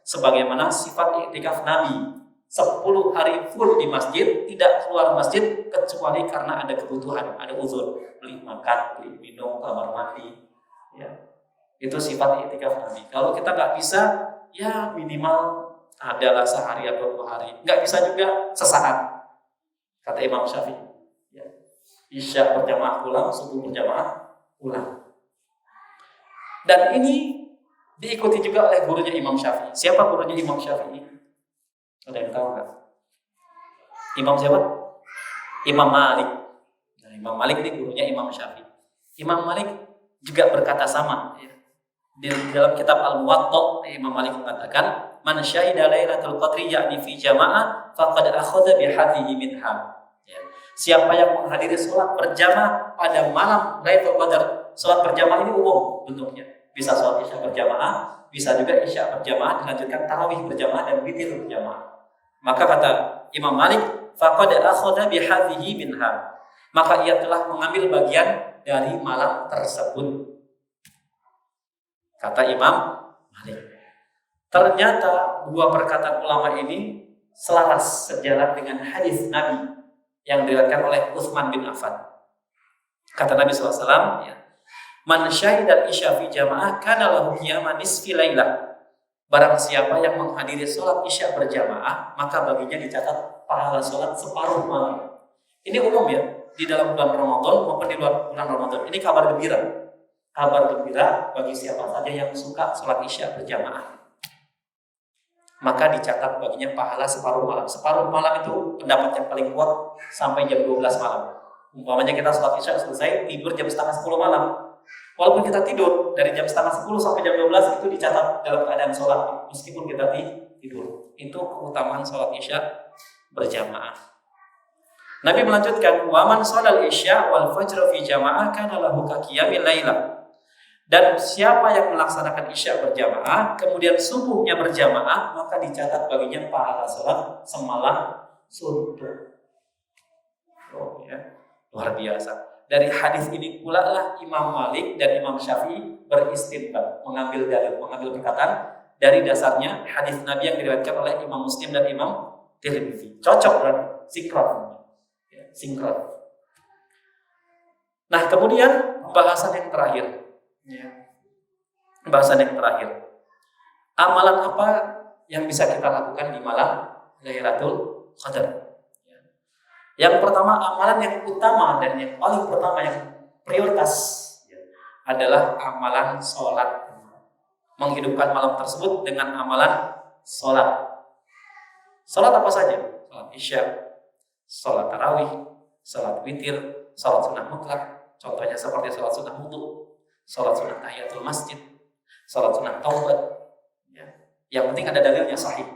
sebagaimana sifat iktikaf Nabi, 10 hari full di masjid, tidak keluar masjid kecuali karena ada kebutuhan, ada uzur, beli makan, beli minum, kamar mandi. Ya. Itu sifat iktikaf Nabi. Kalau kita nggak bisa, ya minimal adalah sehari atau 2 hari. Nggak bisa juga sesaat. Kata Imam Syafi'i. Ya. Isya berjamaah pulang, subuh berjamaah pulang. Dan ini diikuti juga oleh gurunya Imam Syafi'i. Siapa gurunya Imam Syafi'i? Ada yang tahu nggak? Imam siapa? Imam Malik. Nah, Imam Malik ini gurunya Imam Syafi'i. Imam Malik juga berkata sama. Ya. Di dalam kitab Al-Muwatta, Imam Malik mengatakan, "Man syahida Lailatul Qadri yakni fi jamaah faqad akhadha bi hadhihi minha." Ya. Siapa yang menghadiri sholat berjamaah pada malam Lailatul Qadar, sholat berjamaah ini umum bentuknya. Bisa sholat Isya berjamaah, bisa juga Isya berjamaah dilanjutkan tarawih berjamaah dan witir berjamaah. Maka kata Imam Malik, faqad akhadha bi hadhihi minha. Maka ia telah mengambil bagian dari malam tersebut. Kata Imam Malik. Ternyata dua perkataan ulama ini selaras sejalan dengan hadis Nabi yang diriwayatkan oleh Utsman bin Affan. Kata Nabi SAW, ya, "Man syahidal isya fi jamaah kana lahu qiyaman nisfi lailah." Barang siapa yang menghadiri sholat Isya berjamaah, maka baginya dicatat pahala sholat separuh malam. Ini umum ya, di dalam bulan Ramadan maupun di luar bulan Ramadan. Ini kabar gembira. Kabar gembira bagi siapa saja yang suka sholat Isya berjamaah. Maka dicatat baginya pahala separuh malam. Separuh malam itu pendapat yang paling kuat sampai jam 12 malam. Umpamanya kita sholat Isya selesai, tidur jam setengah 10 malam. Walaupun kita tidur dari jam setengah 10 sampai jam 12 itu dicatat dalam keadaan sholat meskipun kita tidur. Itu keutamaan sholat Isya berjamaah. Nabi melanjutkan, "Wa man sholal Isya wal fajr fi jamaah kana lahu ka qiyamil lailah." Dan siapa yang melaksanakan Isya berjamaah kemudian subuhnya berjamaah, maka dicatat baginya pahala sholat semalam suntuk. Oh ya, luar biasa. Dari hadis ini pula lah Imam Malik dan Imam Syafi'i beristinbat, mengambil dalil, mengambil perkataan dari dasarnya hadis Nabi yang diriwayatkan oleh Imam Muslim dan Imam Tirmidzi. Cocok kan? Sinkron. Ya, sinkron. Nah, kemudian bahasan yang terakhir. Ya. Bahasan yang terakhir. Amalan apa yang bisa kita lakukan di malam Lailatul Qadar? Yang pertama, amalan yang utama dan yang paling pertama yang prioritas adalah amalan sholat. Menghidupkan malam tersebut dengan amalan sholat. Sholat apa saja? Sholat Isya, sholat tarawih, sholat witir, sholat sunnah mutlak. Contohnya seperti sholat sunnah wudu, sholat sunnah tahiyatul masjid, sholat sunnah taubat. Ya. Yang penting ada dalilnya sahih.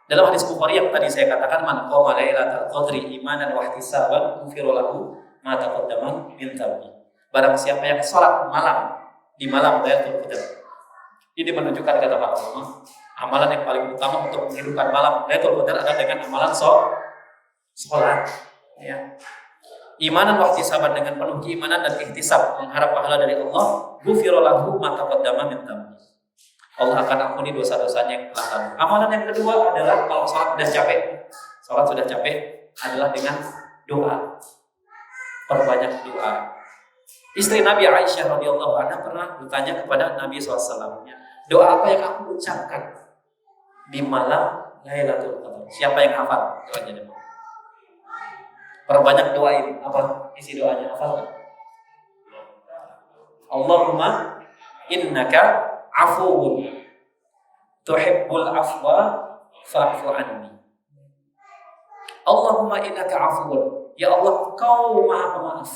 Dalam hadis Bukhari yang tadi saya katakan, "Man qama lailatal qadri imanan wa ihtisaban ghufira lahu ma taqaddama min dhanbi." Barang siapa yang salat malam di malam Lailatul Qadar. Ini menunjukkan kata para ulama, amalan yang paling utama untuk menghidupkan malam Lailatul Qadar adalah dengan amalan salat. Ya. imanan wa ihtisaban, dengan penuh keimanan dan ihtisab, mengharap pahala dari Allah, ghufira lahu ma taqaddama min dhanbi. Allah akan ampuni dosa-dosanya yang telah lalu. Amalan yang kedua adalah kalau salat sudah capek adalah dengan doa. Perbanyak doa. Istri Nabi Aisyah radhiyallahu anha pernah bertanya kepada Nabi SAW, doa apa yang aku ucapkan di malam Lailatul Qadar? Siapa yang hafal doanya? Perbanyak doa ini. Apa isi doanya? Hafal nggak? Allahumma innaka afuwun tuhibbul afwa fa'fu anni. Allahumma innaka afuwun, ya Allah Kau Maha Pemaaf.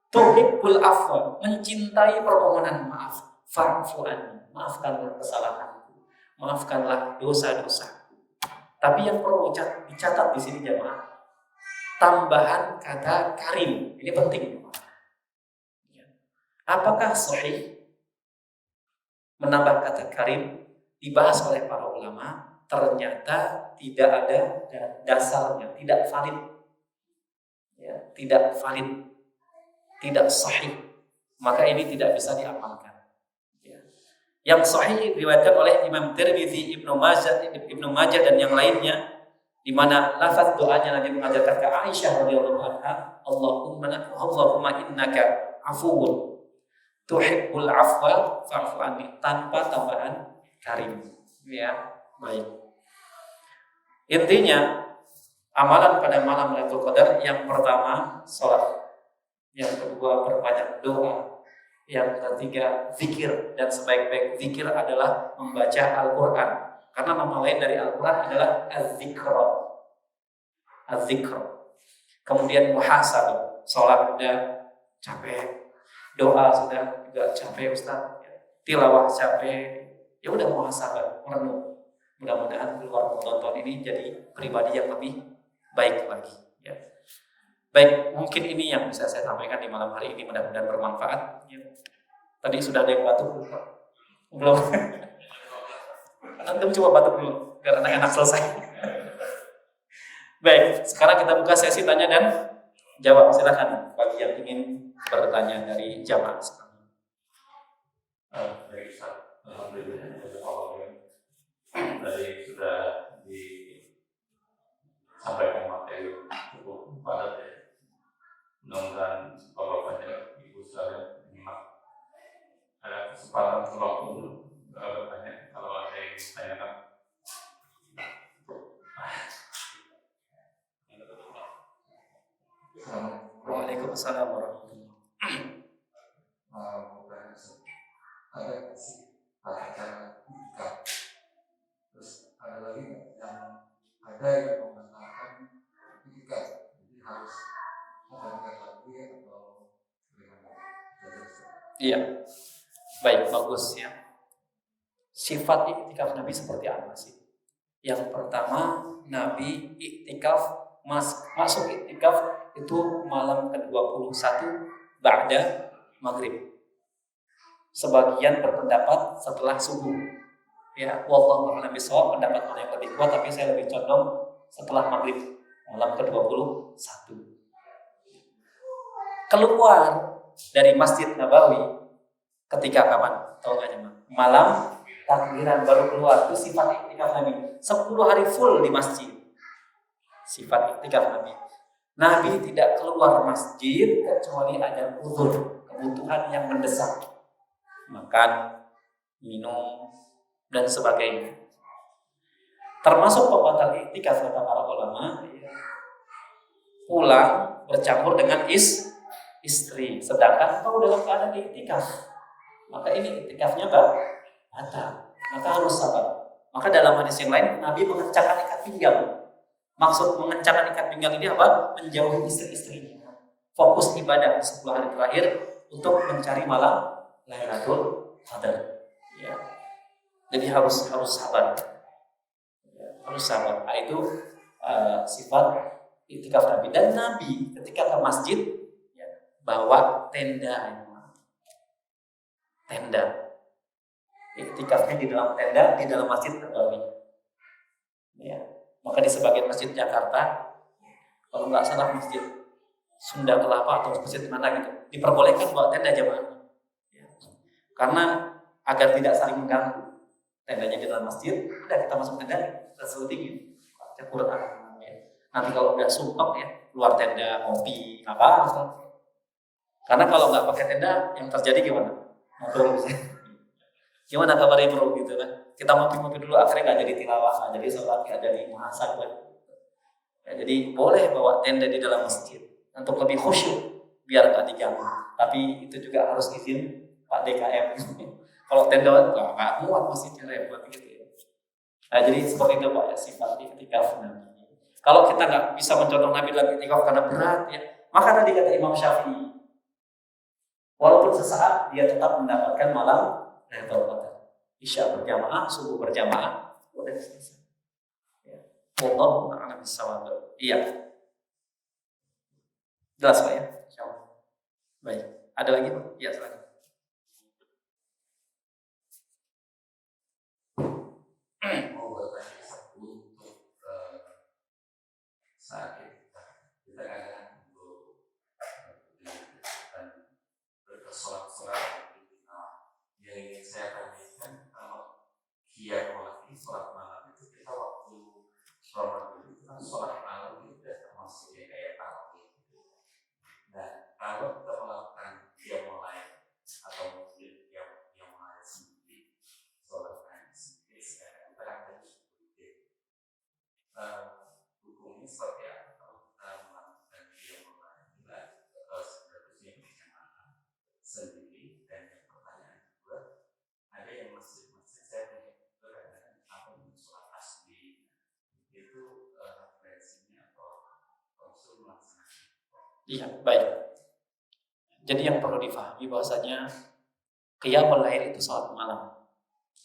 Tuhibbul afwa, mencintai permohonan maaf. Fa'fu anni, maafkanlah kesalahanku, maafkanlah dosa-dosa. Tapi yang perlu dicatat di sini jemaah, tambahan kata karim. Ini penting. Apakah sahih menambah kata karim? Dibahas oleh para ulama, ternyata tidak ada dasarnya, tidak valid. Ya, tidak valid, tidak sahih. Maka ini tidak bisa diamalkan. Ya. Yang sahih diriwayatkan oleh Imam Tirmidzi, Ibnu Majah dan yang lainnya, di mana lafaz doanya Nabi mengajarkan ke Aisyah radhiyallahu anha, Allahumma innaka afuwun tuhibbul afwa fa'fu anni, tanpa tambahan karim. Ya, baik. Intinya amalan pada malam Lailatul Qadar, yang pertama salat, yang kedua perbanyak doa, yang ketiga zikir, dan sebaik-baik zikir adalah membaca Al-Qur'an. Karena nama lain dari Al-Quran adalah Az-Zikr. Kemudian muhasabah, sholat udah capek, doa sudah juga capek Ustaz, tilawah capek, ya udah muhasabah, merenung. Mudah-mudahan keluar Ramadan ini jadi pribadi yang lebih baik lagi. Ya. Baik, mungkin ini yang bisa saya sampaikan di malam hari ini, mudah-mudahan bermanfaat. Ya. Tadi sudah ada yang batuk belum? Antum coba batuk dulu, biar enak selesai. Baik, sekarang kita buka sesi tanya dan jawab. Silakan bagi yang ingin bertanya dari jamaah sekarang. Alhamdulillah, tadi sudah disampaikan materi cukup padat ya. Mudah-mudahan bapak-bapak ibu sekalian menyimak. Ada kesempatan waktu bertanya, kalau ada yang ditanyakan. Waalaikumsalam warahmatullahi wabarakatuh. Ada acara nikah. Terus ada lagi yang membatalkan nikah, jadi harus nikah lagi atau bagaimana? Iya, baik, bagus ya. Sifat iktikaf Nabi seperti apa sih? Yang pertama, Nabi iktikaf, masuk iktikaf itu malam ke-21 ba'da maghrib. Sebagian berpendapat setelah subuh. Ya, wallahu a'lam bishawab, pendapat mana yang lebih kuat, tapi saya lebih condong setelah maghrib, malam ke-21. Keluar dari Masjid Nabawi ketika kapan? Tahu nggak jemaah? Malam takbiran baru keluar. Itu sifat iktikaf Nabi. 10 hari full di masjid. Sifat iktikaf Nabi. Nabi tidak keluar masjid kecuali ada uzur, kebutuhan yang mendesak, makan, minum, dan sebagainya. Termasuk pembatal iktikaf kata para ulama, pulang bercampur dengan istri, sedangkan kau dalam keadaan iktikaf, maka ini iktikafnya batal, maka harus sabar. Maka dalam hadis yang lain Nabi mengencangkan ikat pinggang. Maksud mengencangkan ikat pinggang ini apa? Menjauhi istri-istrinya. Fokus ibadah 10 hari terakhir untuk mencari malam Lailatul Qadar. Ya. Jadi harus sabar. Ya, harus sabar. Nah, itu sifat iktikaf Nabi. Dan Nabi ketika ke masjid ya, bawa tenda. Iktikafnya di dalam tenda, di dalam masjid Nabawi. Ya. Maka di sebagian masjid Jakarta, kalau nggak salah masjid Sunda Kelapa atau masjid mana gitu, diperbolehkan buat tenda jamaah. Ya. Karena agar tidak saling mengganggu. Tendanya di dalam masjid, udah kita masuk tenda, kita selutingin, baca Quran. Ya. Nanti kalau udah sumpah ya, keluar tenda, ngopi, apa. Karena kalau nggak pakai tenda, yang terjadi gimana? Ngobrol bisa. Gimana kabarnya bro gitu kan? Kita ngopi-ngopi dulu, akhirnya nggak jadi tilawah, nggak jadi sholat, nggak jadi muhasabah. Ya, jadi boleh bawa tenda di dalam masjid untuk lebih khusyuk, biar nggak diganggu. Tapi itu juga harus izin Pak DKM. Kalau tenda nggak muat masjidnya repot gitu ya. Nah, jadi seperti itu Pak ya sifat iktikaf Nabi. Kalau kita nggak bisa mencontoh Nabi dalam iktikaf karena berat ya, maka tadi kata Imam Syafi'i, walaupun sesaat dia tetap mendapatkan malam Lailatul Qadar. Isya berjamaah, subuh berjamaah, udah selesai. Ya. Wallahu a'lam bishawab. Iya. Jelas Pak ya? Insyaallah. Baik. Ada lagi Pak? Iya, silakan. Mau bertanya satu untuk saat kita kadang untuk berkesolat-solat yang ingin saya tanyakan kalau kiamat sholat malam itu kita waktu Ramadan itu kan sholat malam itu sudah termasuk ya kayak tarawih gitu. Nah kalau kita melakukan qiyamul lail atau mungkin qiyamul lail sendiri sholat malam sendiri sekarang kita akan hukumnya seperti apa kalau kita melakukan qiyamul lail kita seharusnya berjamaah sendiri. Dan yang pertanyaan kedua, ada yang masjid-masjid saya melihat apa yang sholat asli itu referensinya atau Rasul melaksanakan. Iya, baik. Jadi yang perlu difahami bahwasanya qiyamul lail itu salat malam.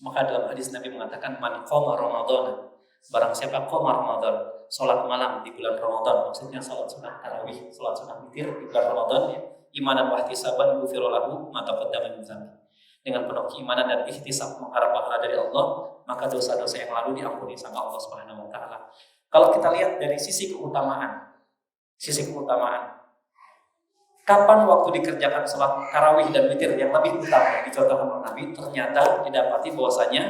Maka dalam hadis Nabi mengatakan man qama Ramadan, barang siapa qama Ramadan, salat malam di bulan Ramadan, maksudnya salat sunat tarawih, salat sunat witir di bulan Ramadan ya, imanan wa ihtisaban ghufira lahu ma taqaddama min dzambi. Dengan penuh keimanan dan ihtisab mengharap pahala dari Allah, maka dosa-dosa yang lalu diampuni sama Allah Subhanahu wa taala. Kalau kita lihat dari sisi keutamaan, kapan waktu dikerjakan sholat tarawih dan witir yang lebih utama yang dicontohkan oleh Nabi, ternyata didapati bahwasanya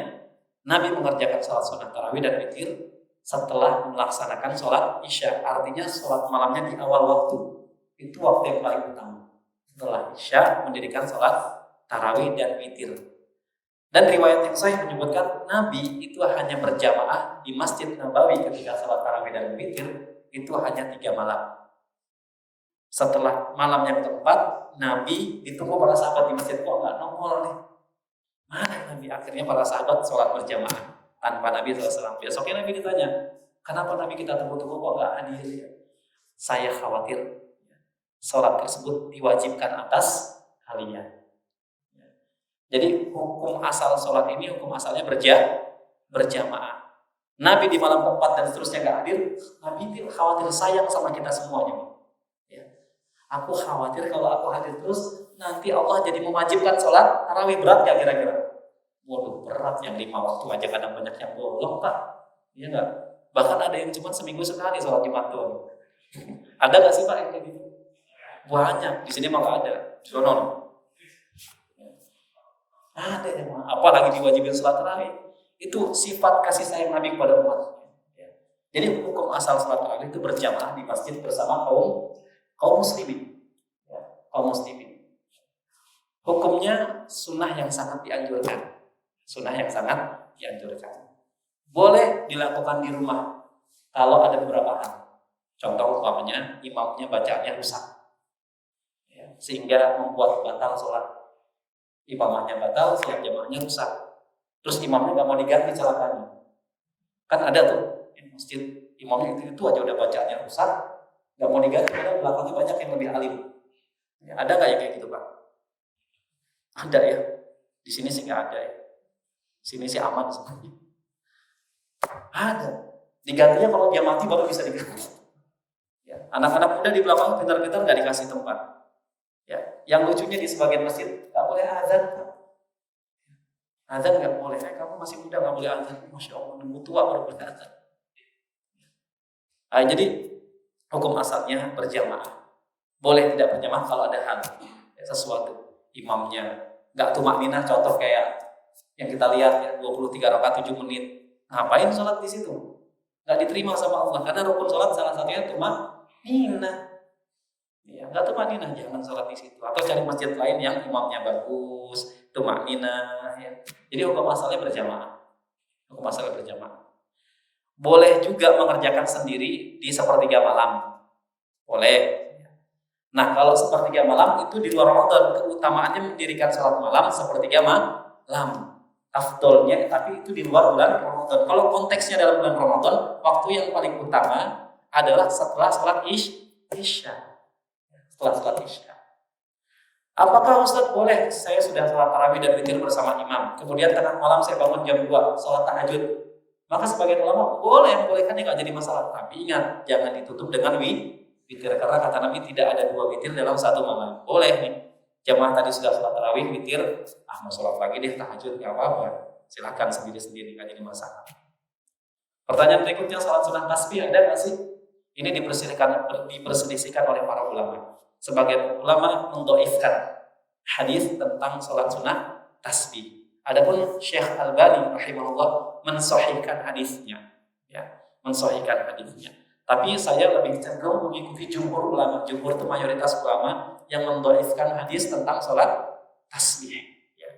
Nabi mengerjakan sholat sunat tarawih dan witir setelah melaksanakan sholat isya. Artinya sholat malamnya di awal waktu, itu waktu yang paling utama. Setelah isya mendirikan sholat tarawih dan witir. Dan riwayat yang sahih menyebutkan Nabi itu hanya berjamaah di Masjid Nabawi ketika sholat tarawih dan witir itu hanya 3 malam. Setelah malam yang keempat, Nabi ditunggu para sahabat di masjid, kok nggak nongol nih? Mana Nabi? Akhirnya para sahabat sholat berjamaah tanpa Nabi SAW. Besoknya Nabi ditanya, kenapa Nabi kita tunggu-tunggu kok nggak hadir? Ya? Saya khawatir sholat tersebut diwajibkan atas kalian. Jadi hukum asal sholat ini hukum asalnya berjamaah. Nabi di malam keempat dan seterusnya nggak hadir, Nabi khawatir sayang sama kita semuanya. Aku khawatir kalau aku hadir terus nanti Allah jadi mewajibkan sholat tarawih. Berat gak kira-kira? Waduh, berat, yang 5 waktu aja kadang banyak yang bolong Pak. Iya nggak? Bahkan ada yang cuma seminggu sekali sholat Jumat doang. Ada nggak sih Pak yang kayak gitu? Banyak. Di sini mah nggak ada. Sono. Ada yang apalagi diwajibin sholat tarawih. Itu sifat kasih sayang Nabi kepada umat. Jadi hukum asal sholat tarawih itu berjamaah di masjid bersama kaum muslimin, ya, kaum muslimin. Hukumnya sunnah yang sangat dianjurkan, Boleh dilakukan di rumah kalau ada beberapa hal. Contoh umpamanya imamnya bacaannya rusak, ya, sehingga membuat batal sholat. Imamnya batal, sholat jamaahnya rusak. Terus imamnya nggak mau diganti celakanya. Kan ada tuh masjid imamnya itu aja udah bacaannya rusak. Gak mau diganti, karena belakangnya banyak yang lebih alim. Ya, ada nggak ya kayak gitu Pak? Ada ya. Di sini sih nggak ada ya. Di sini sih aman sebenarnya. Ada. Digantinya kalau dia mati baru bisa diganti. Ya, anak-anak muda di belakang pintar-pintar nggak dikasih tempat. Ya, yang lucunya di sebagian masjid nggak boleh azan. Azan nggak boleh. Kamu masih muda nggak boleh azan. Masya Allah, nunggu tua baru boleh azan. Nah, jadi hukum asalnya berjamaah. Boleh tidak berjamaah kalau ada hal sesuatu imamnya nggak tumakninah, contoh kayak yang kita lihat ya 23 rakaat 7 menit, ngapain sholat di situ? Nggak diterima sama Allah karena rukun sholat salah satunya tumakninah. Ya, nggak tumakninah jangan sholat di situ, atau cari masjid lain yang imamnya bagus, tumakninah. Ya. Jadi hukum asalnya berjamaah. Hukum asalnya berjamaah. Boleh juga mengerjakan sendiri di sepertiga malam. Boleh. Nah, kalau sepertiga malam itu di luar Ramadan, keutamaannya mendirikan sholat malam sepertiga malam. Afdolnya, tapi itu di luar bulan Ramadan. Kalau konteksnya dalam bulan Ramadan, waktu yang paling utama adalah setelah sholat Isya. Setelah sholat Isya. Apakah Ustaz boleh saya sudah sholat tarawih dan witir bersama imam, kemudian tengah malam saya bangun jam 2 sholat tahajud? Maka sebagian ulama boleh kan nggak jadi masalah. Tapi ingat, jangan ditutup dengan witir, karena kata Nabi tidak ada 2 witir dalam satu malam. Boleh nih, jamaah tadi sudah sholat tarawih, witir, mau sholat lagi deh tahajud, nggak apa-apa, silahkan sendiri-sendiri, nggak jadi masalah. Pertanyaan berikutnya, sholat sunnah tasbih ada nggak sih? Ini diperselisihkan oleh para ulama. Sebagian ulama mendhaifkan hadis tentang sholat sunnah tasbih. Adapun Syekh Albani rahimahullah mensahihkan hadisnya, ya, mensahihkan hadisnya. Tapi saya lebih cenderung mengikuti jumhur ulama. Jumhur itu mayoritas ulama yang mendhaifkan hadis tentang sholat tasbih. Ya.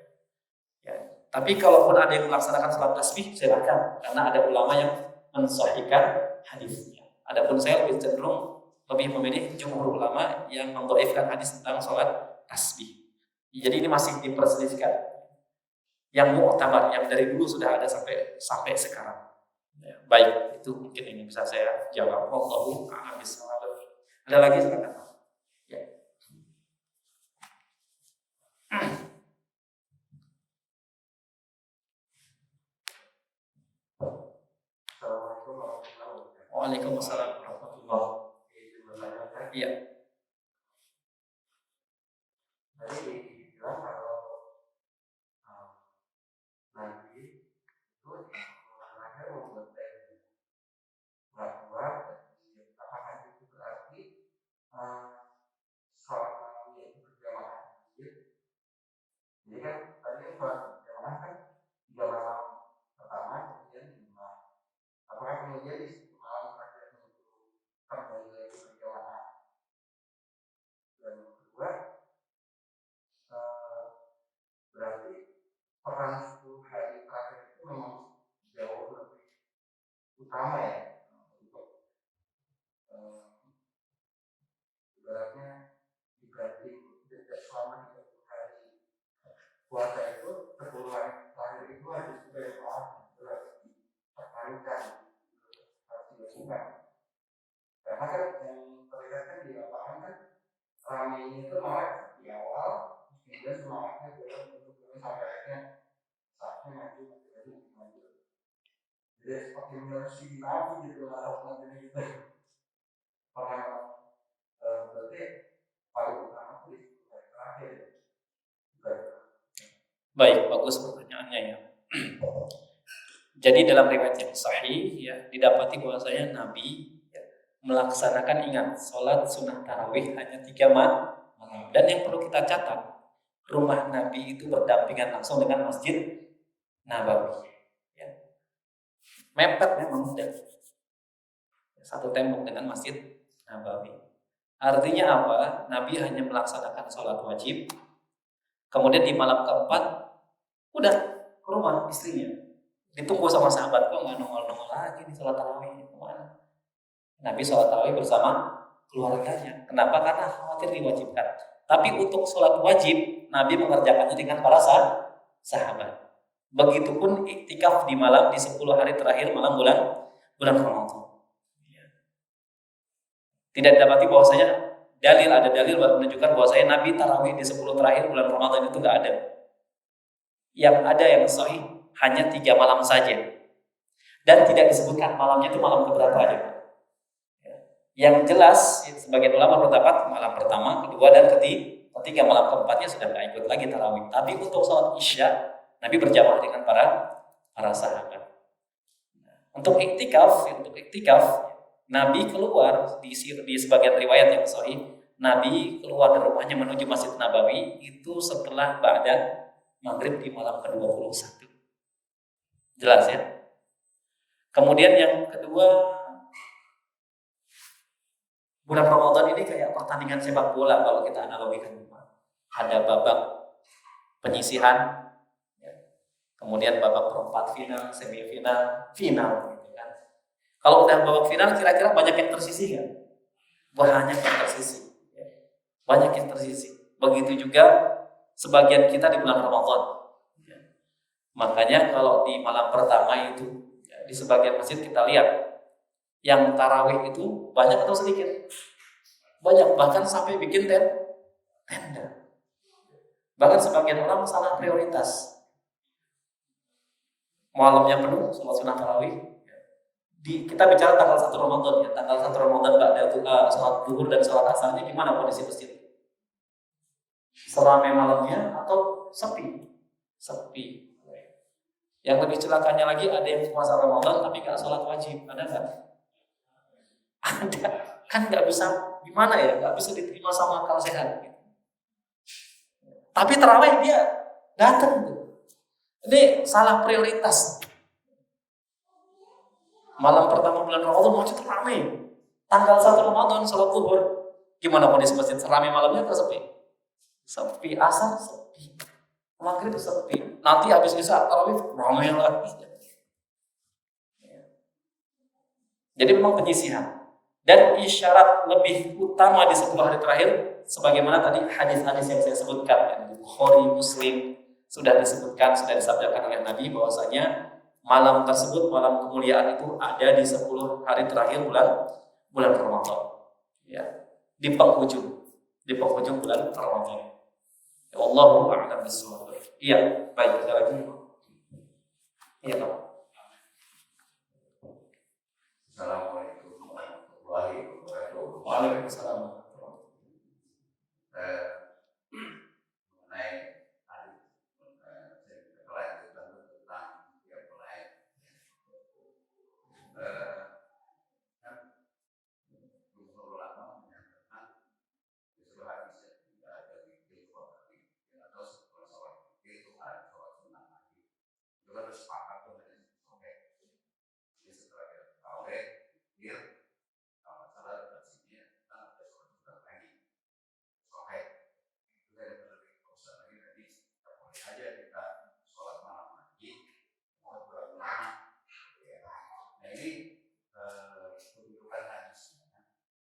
Ya. Tapi kalaupun ada yang melaksanakan sholat tasbih, silakan, karena ada ulama yang mensahihkan hadisnya. Adapun saya lebih cenderung lebih memilih jumhur ulama yang mendhaifkan hadis tentang sholat tasbih. Jadi ini masih diperselisihkan. Yang mu'tabar, yang dari dulu sudah ada sampai sekarang. Ya, baik, itu mungkin ini bisa saya jawab. Wallahu a'lam bishawab. Ada lagi silakan. Ya. Assalamualaikum warahmatullahi wabarakatuh. Waalaikumsalam warahmatullahi wabarakatuh. Iya. Tadi dibilang kalau nanti itu olahraga membuat saya nggak kuat, apakah itu berarti sholat malam itu berjamaah masjid? Jadi kan tadi sholat berjamaah kan 3 malam pertama, kemudian 5. Apakah kemudian di 10 malam terakhir itu kembali lagi berjamaah? Dan yang kedua, berarti peran 10 hari terakhir itu memang jauh lebih utama ya untuk ibaratnya dibanding selama 30 hari puasa itu 10 hari terakhir itu harus berjamaah, harus dipertahankan, harus dilakukan. Karena kan yang terlihat kan di lapangan kan ramainya itu malah di awal, kemudian semangatnya turun sampai akhirnya saatnya maju. Jadi seperti menersi nabi gitu lah nanti gitu. Karena berarti paling utama itu di terakhir. Baik, bagus pertanyaannya ya. Jadi dalam riwayat yang sahih ya didapati bahwasanya Nabi ya, melaksanakan, ingat, sholat sunnah tarawih hanya 3 malam. Dan yang perlu kita catat, rumah Nabi itu berdampingan langsung dengan Masjid Nabawi. Ya. Mepet memang udah satu tembok dengan Masjid Nabawi. Artinya apa? Nabi hanya melaksanakan sholat wajib, kemudian di malam keempat udah ke rumah istrinya. Ditunggu sama sahabat, kok nggak nongol-nongol lagi di sholat tarawih, kemana? Nabi sholat tarawih bersama keluarganya. Kenapa? Karena khawatir diwajibkan. Tapi untuk sholat wajib, Nabi mengerjakannya dengan para sahabat. Begitupun iktikaf di malam di 10 hari terakhir malam bulan Ramadan. Tidak didapati bahwasanya ada dalil menunjukkan bahwasanya Nabi tarawih di 10 terakhir bulan Ramadan itu nggak ada. Yang ada yang sahih hanya 3 malam saja, dan tidak disebutkan malamnya itu malam keberapa aja. Yang jelas sebagian ulama berpendapat malam pertama, kedua, dan ketiga, malam keempatnya sudah nggak ikut lagi tarawih. Tapi untuk sholat isya Nabi berjamaah dengan para sahabat. Untuk iktikaf Nabi keluar di sebagian riwayat yang sahih, Nabi keluar dari rumahnya menuju Masjid Nabawi itu setelah ba'da maghrib di malam ke-21. Jelas ya? Kemudian yang kedua, bulan Ramadan ini kayak pertandingan sepak bola kalau kita analogikan. Ada babak penyisihan, ya. Kemudian babak perempat final, semifinal, final gitu kan. Kalau udah babak final kira-kira banyak yang tersisih kan? Banyak yang tersisih. Ya. Banyak yang tersisih. Begitu juga sebagian kita di bulan Ramadan. Ya. Makanya kalau di malam pertama itu ya, di sebagian masjid kita lihat yang tarawih itu banyak atau sedikit? Banyak, bahkan sampai bikin tenda. Bahkan sebagian orang salah prioritas. Malamnya penuh, sholat sunnah tarawih. Kita bicara tanggal 1 Ramadan ya, tanggal 1 Ramadan ba'da sholat zuhur dan sholat asarnya gimana kondisi masjid? Seramai malamnya atau sepi? Sepi. Yang lebih celakanya lagi ada yang puasa Ramadan tapi gak sholat wajib, ada nggak? Ada, kan nggak bisa gimana ya, nggak bisa diterima sama akal sehat. Tapi terawih dia datang tuh. Ini salah prioritas. Malam pertama bulan Ramadan masjid ramai. Tanggal 1 Ramadan sholat zuhur. Gimana kondisi masjid? Ramai malamnya atau sepi? Sepi. Asar sepi. Maghrib sepi. Nanti habis isya tarawih ramai lagi. Jadi memang penyisihan. Dan isyarat lebih utama di 10 hari terakhir sebagaimana tadi hadis-hadis yang saya sebutkan ya, di Bukhari, Muslim sudah disebutkan, sudah disabdakan oleh Nabi bahwasanya malam tersebut, malam kemuliaan itu ada di 10 hari terakhir bulan Ramadan. Ya, di penghujung bulan Ramadan. Ya, Allahu a'lam bishawab. Iya, baik, ada lagi. Iya, Pak. Assalamualaikum warahmatullahi wabarakatuh. Waalaikumsalam. Mengenai tadi kelanjutan tentang yang lain. Kan Jumhur ulama menyatakan di seluruh hadis tidak ada zikir atau setelah sholat zikir itu ada sholat sunnah lagi. Itu kan sepakat tuh dari oke. Jadi setelah kita tarawih zikir kalau salah dari sini kita ada sholat sunnah lagi. Oke. Itu dari lebih usah lagi tadi boleh aja kita sholat malam lagi mau berapa lama. Nah ini kedudukan hadisnya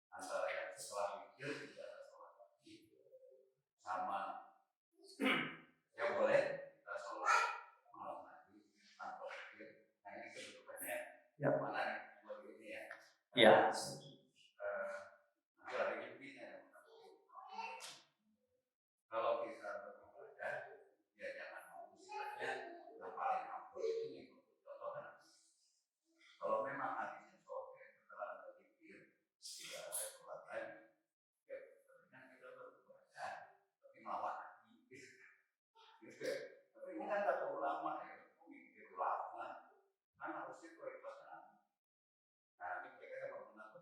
antara yang setelah zikir tidak ada sholat lagi sama ya boleh kita sholat malam lagi tanpa zikir. Nah ini kedudukannya Ya. mana nih yang lebih ini ya? Iya. Nanti lagi begini ya. Kalau kita beribadah ya jangan istilahnya yang paling ampuh itu ngikut contohnya. Kalau memang hadisnya sohih setelah ada zikir tidak ada sholat lagi, ya sebenarnya kita beribadah tapi malah lagi gitu. Tapi ini kan kata ulama ya, zikir ulama kan harusnya prioritasnya. Nah ini mereka kan menggunakan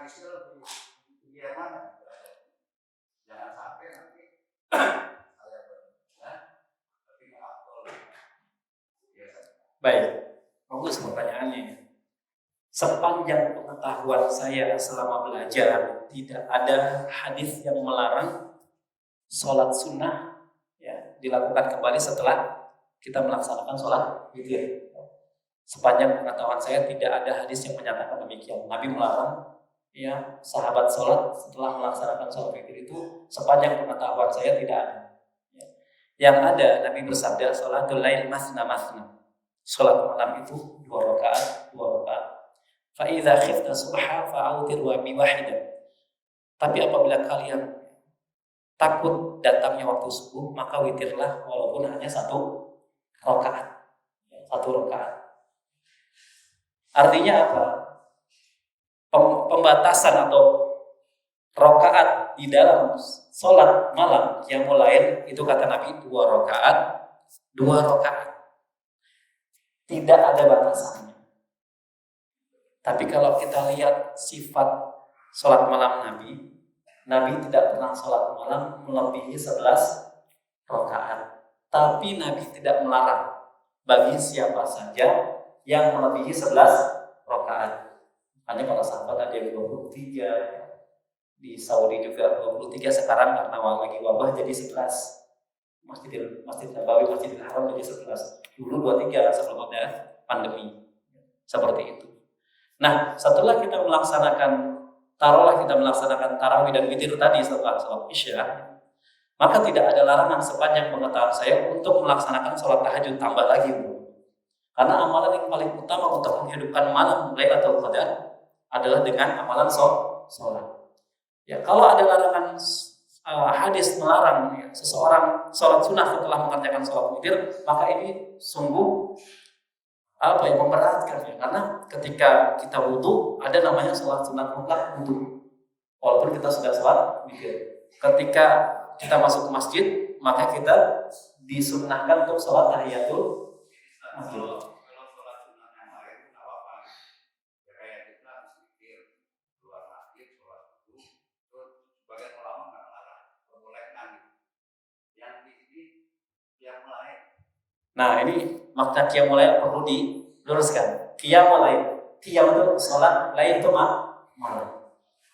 hadisnya lebih yang mana? Jangan sampai nanti saya berbeda, tapi nggak aktual. Baik, bagus pertanyaannya. Sepanjang pengetahuan saya selama belajar, tidak ada hadis yang melarang sholat sunnah ya, dilakukan kembali setelah kita melaksanakan sholat witir. Sepanjang pengetahuan saya tidak ada hadis yang menyatakan demikian. Nabi melarang ya sahabat sholat setelah melaksanakan sholat witir itu, sepanjang pengetahuan saya tidak ada. Ya. Yang ada Nabi bersabda sholatul lail masna masna. Sholat malam itu 2 rakaat. Fa idza khifta subha fa'autir wa bi wahidah. Tapi apabila kalian takut datangnya waktu subuh, maka witirlah walaupun hanya 1 rakaat. 1 rakaat. Artinya apa? Pembatasan atau rakaat di dalam sholat malam yang mulai itu kata Nabi 2 rakaat. Tidak ada batasannya. Tapi kalau kita lihat sifat sholat malam Nabi tidak pernah sholat malam melebihi 11 rakaat. Tapi Nabi tidak melarang bagi siapa saja yang melebihi 11 rakaat. Hanya para sahabat ada yang 23, di Saudi juga 23, sekarang karena lagi wabah jadi 11. Masjid Nabawi, Masjidil Haram jadi 11. Dulu 23 sebelum ada pandemi. Seperti itu. Nah, setelah kita melaksanakan tarawih dan witir tadi setelah sholat Isya, maka tidak ada larangan sepanjang pengetahuan saya untuk melaksanakan sholat tahajud tambah lagi, bro. Karena amalan yang paling utama untuk menghidupkan malam Lailatul Qadar adalah dengan amalan sholat. Ya, kalau ada larangan hadis melarang ya, seseorang sholat sunnah setelah mengerjakan sholat witir, maka ini sungguh memberatkan ya. Karena ketika kita wudu ada namanya sholat sunat mutlak wudu, walaupun kita sudah sholat witir. Ketika kita masuk ke masjid, maka kita disunnahkan untuk sholat tahiyatul masjid. Kalau sholat sunat yang lain nggak apa-apa. Ya kayak kita habis pikir keluar masjid, sholat wudu, terus sebagian ulama nggak melarang, membolehkan. Yang di sini yang lain. Nah, ini makna qiyamul lail perlu diluruskan. Qiyamul lail, qiyam itu sholat, lail itu malam.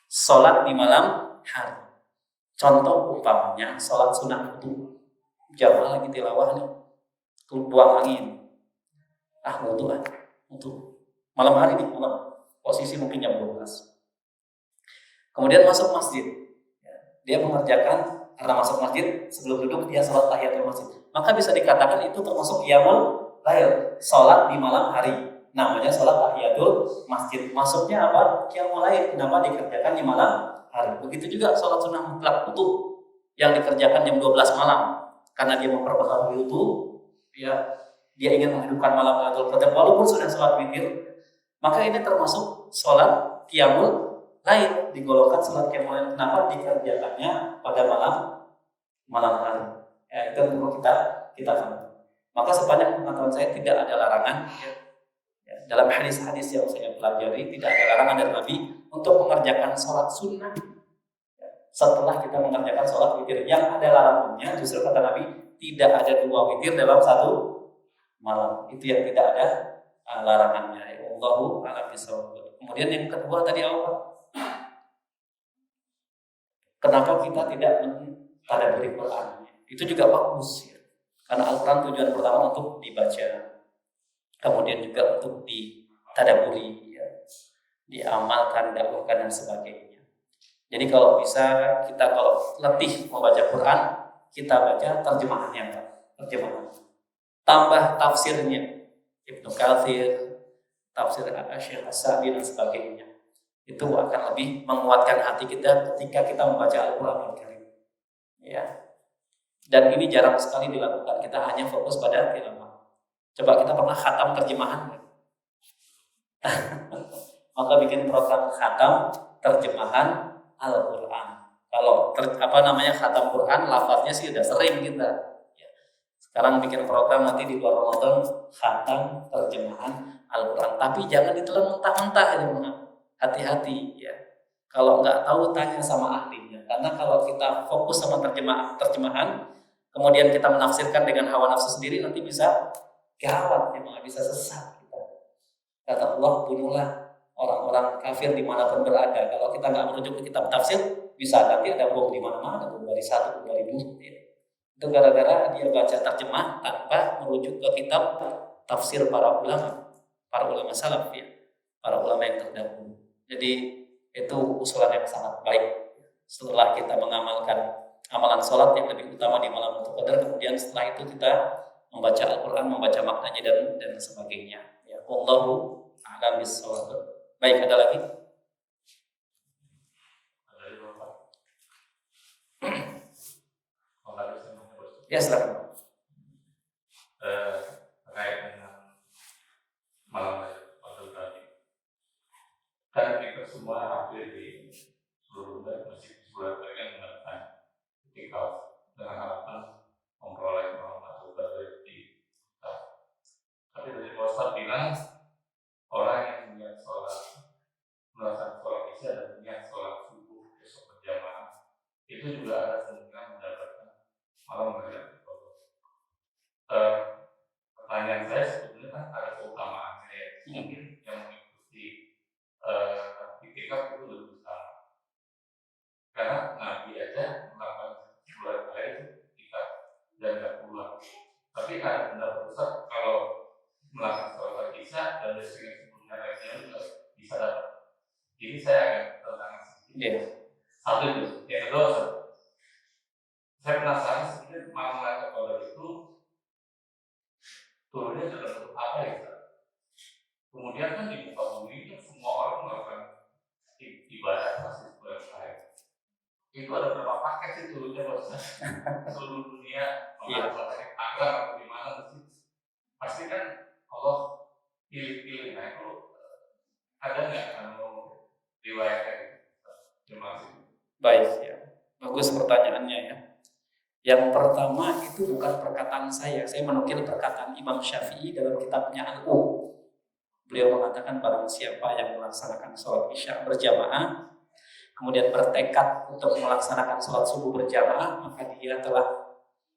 Sholat di malam hari. Contoh umpamanya sholat sunat wudu, jamaah lagi tilawah nih, buang angin, wudu malam hari nih, malam posisi mungkin jam 12. Kemudian masuk masjid, dia mengerjakan, karena masuk masjid sebelum duduk dia sholat tahiyatul masjid, maka bisa dikatakan itu termasuk qiyamul lail, sholat di malam hari, namanya sholat tahiyatul masjid. Masuknya apa? Qiyamul lail. Kenapa dikerjakan di malam hari? Begitu juga sholat sunnah mutlak wudu yang dikerjakan jam 12 malam, karena dia memperbaharui wudu, ya, dia ingin menghidupkan malam Lailatul Qadar walaupun sudah sholat witir, maka ini termasuk sholat qiyamul lail, digolongkan sholat qiyamul lail. Kenapa? Dikerjakannya pada malam hari. Ya, itu perlu kita pahami. Maka sepanjang pengetahuan saya tidak ada larangan ya, dalam hadis-hadis yang saya pelajari tidak ada larangan dari Nabi untuk mengerjakan sholat sunnah ya, setelah kita mengerjakan sholat witir. Yang ada larangannya justru kata Nabi tidak ada 2 witir dalam 1 malam. Itu yang tidak ada larangannya. Allahu a'lam bishawab. Kemudian yang kedua tadi apa? Kenapa kita tidak mentadabburi Quran? Itu juga bagus ya. Karena Al-Quran tujuan pertama untuk dibaca, kemudian juga untuk ditadabburi, ya, diamalkan, dakwahkan dan sebagainya. Jadi kalau bisa kita kalau letih membaca Quran, kita baca terjemahannya, terjemahan. Tambah tafsirnya, Ibnu Katsir, tafsir Syekh As-Sa'di dan sebagainya. Itu akan lebih menguatkan hati kita ketika kita membaca Al-Quran Al-Karim. Ya. Dan ini jarang sekali dilakukan. Kita hanya fokus pada tilawah. Coba kita pernah khatam terjemahan? Maka bikin program khatam terjemahan Al-Quran. Kalau khatam Quran, lafaznya sih udah sering kita. Ya. Sekarang bikin program nanti di luar Ramadan khatam terjemahan Al-Quran. Tapi jangan ditelan mentah-mentah aja, hati-hati ya. Kalau nggak tahu tanya sama ahlinya. Karena kalau kita fokus sama terjemahan, kemudian kita menafsirkan dengan hawa nafsu sendiri, nanti bisa gawat, memang bisa sesat kita. Kata Allah, bunuhlah orang-orang kafir dimanapun berada. Kalau kita nggak merujuk ke kitab tafsir, bisa nanti ada bom di mana-mana, bom dari satu, bom dari dua. Itu gara-gara dia baca terjemah tanpa merujuk ke kitab tafsir para ulama salaf ya, para ulama yang terdahulu. Jadi itu usulan yang sangat baik. Setelah kita mengamalkan amalan sholat yang lebih utama di malam Lailatul Qadar, kemudian setelah itu kita membaca Al-Quran, membaca maknanya dan sebagainya. Ya, wallahu a'lam bishawab. Baik, ada lagi? Ya, silakan. Terkait dengan malam Lailatul tadi, kan kita semua hampir di seluruh masjid seluruh yang mengatakan ketika dengan harapan memperoleh malam Lailatul Qadar di kita. Tapi dari Ustaz bilang orang yang niat sholat melaksanakan sholat isya dan niat sholat subuh besok berjamaah itu juga ada kemungkinan mendapatkan malam Lailatul Qadar. Pertanyaan saya sebetulnya kan ada keutamaannya ya. Mungkin yang mengikuti itikaf itu lebih utama. Karena Nabi aja melakukan bulan air itu itikaf dan nggak pulang. Tapi ada pendapat besar kalau melakukan sholat isya dan besoknya sebelumnya lainnya juga bisa dapat. Ini saya akan tertangan sedikit. Satu itu. Yang kedua, saya penasaran sebenarnya malam Lailatul Qadar itu turunnya dalam bentuk apa ya? Kemudian kan di muka bumi itu semua orang melakukan ibadah pasti bulan air. Itu ada berapa paket sih turunnya maksudnya? Seluruh dunia melakukan agar atau di mana mesti pasti kan Allah pilih-pilih. Nah itu ada nggak riwayatnya gitu? Terima kasih. Baik ya, bagus pertanyaannya ya. Yang pertama itu bukan perkataan saya menukil perkataan Imam Syafi'i dalam kitabnya Al-Um. Beliau mengatakan barang siapa yang melaksanakan sholat isya berjamaah, kemudian bertekad untuk melaksanakan sholat subuh berjamaah, maka dia telah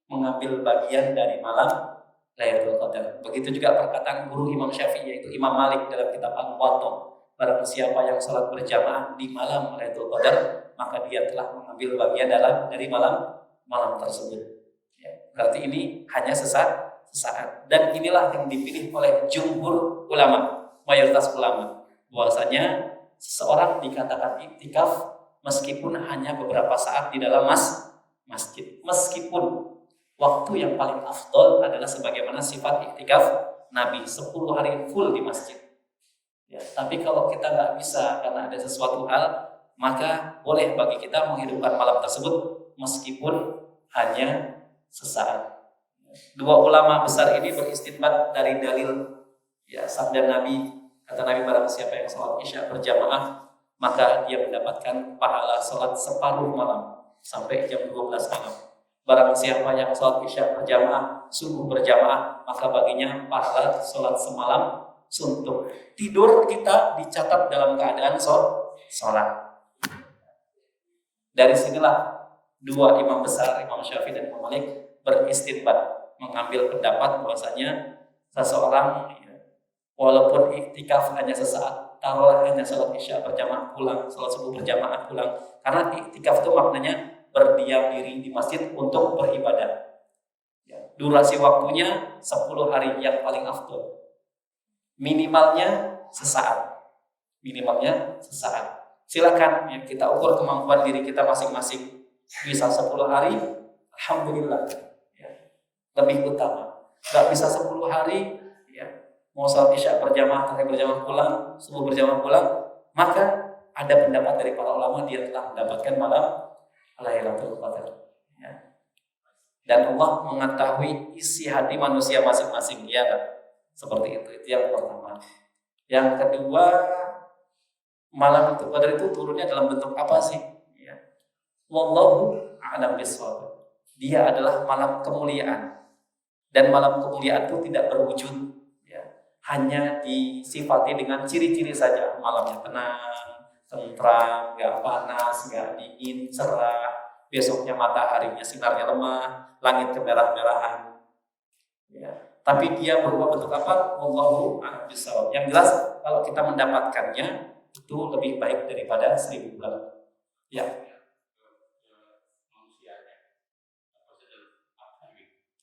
mengambil bagian dari malam Lailatul Qadar. Begitu juga perkataan guru Imam Syafi'i yaitu Imam Malik dalam kitab Al-Muwatta. Barang siapa yang sholat berjamaah di malam Lailatul Qadar, maka dia telah mengambil bagian dari malam tersebut. Ya, berarti ini hanya sesaat. Dan inilah yang dipilih oleh jumhur ulama, mayoritas ulama, bahwasanya seseorang dikatakan iktikaf meskipun hanya beberapa saat di dalam masjid. Meskipun waktu yang paling afdol adalah sebagaimana sifat iktikaf Nabi 10 hari full di masjid. Ya, tapi kalau kita nggak bisa karena ada sesuatu hal, maka boleh bagi kita menghidupkan malam tersebut meskipun hanya sesaat. Dua ulama besar ini beristinbat dari dalil ya sabda Nabi, kata Nabi barang siapa yang sholat isya berjamaah maka dia mendapatkan pahala sholat separuh malam sampai jam 12 malam. Barang siapa yang sholat isya berjamaah, subuh berjamaah, maka baginya pahala sholat semalam suntuk. Tidur kita dicatat dalam keadaan sholat. Dari sinilah dua imam besar, Imam Syafi'i dan Imam Malik beristinbat, mengambil pendapat bahwasanya seseorang walaupun iktikaf hanya sesaat, taruhlah hanya sholat isya berjamaah pulang, sholat subuh berjamaah pulang, karena iktikaf itu maknanya berdiam diri di masjid untuk beribadah. Durasi waktunya 10 hari yang paling afdol. Minimalnya sesaat. Silakan ya, kita ukur kemampuan diri kita masing-masing. Bisa 10 hari, alhamdulillah ya, lebih utama. Gak bisa 10 hari ya, mau sholat isya berjamaah, tarawih berjamaah pulang, subuh berjamaah pulang, maka ada pendapat dari para ulama dia telah mendapatkan malam Lailatul Qadar ya. Dan Allah mengetahui isi hati manusia masing-masing ya kan? Seperti itu yang pertama. Yang kedua, malam Lailatul Qadar itu turunnya dalam bentuk apa sih? Wallahu a'lam bishawab. Dia adalah malam kemuliaan. Dan malam kemuliaan itu tidak berwujud ya. Hanya disifati dengan ciri-ciri saja. Malamnya tenang, tentram, nggak panas, nggak dingin, cerah. Besoknya mataharinya sinarnya lemah, langit kemerah-merahan. Ya. Tapi dia berubah bentuk apa? Wallahu a'lam bishawab. Yang jelas kalau kita mendapatkannya itu lebih baik daripada 1000 bulan. Ya.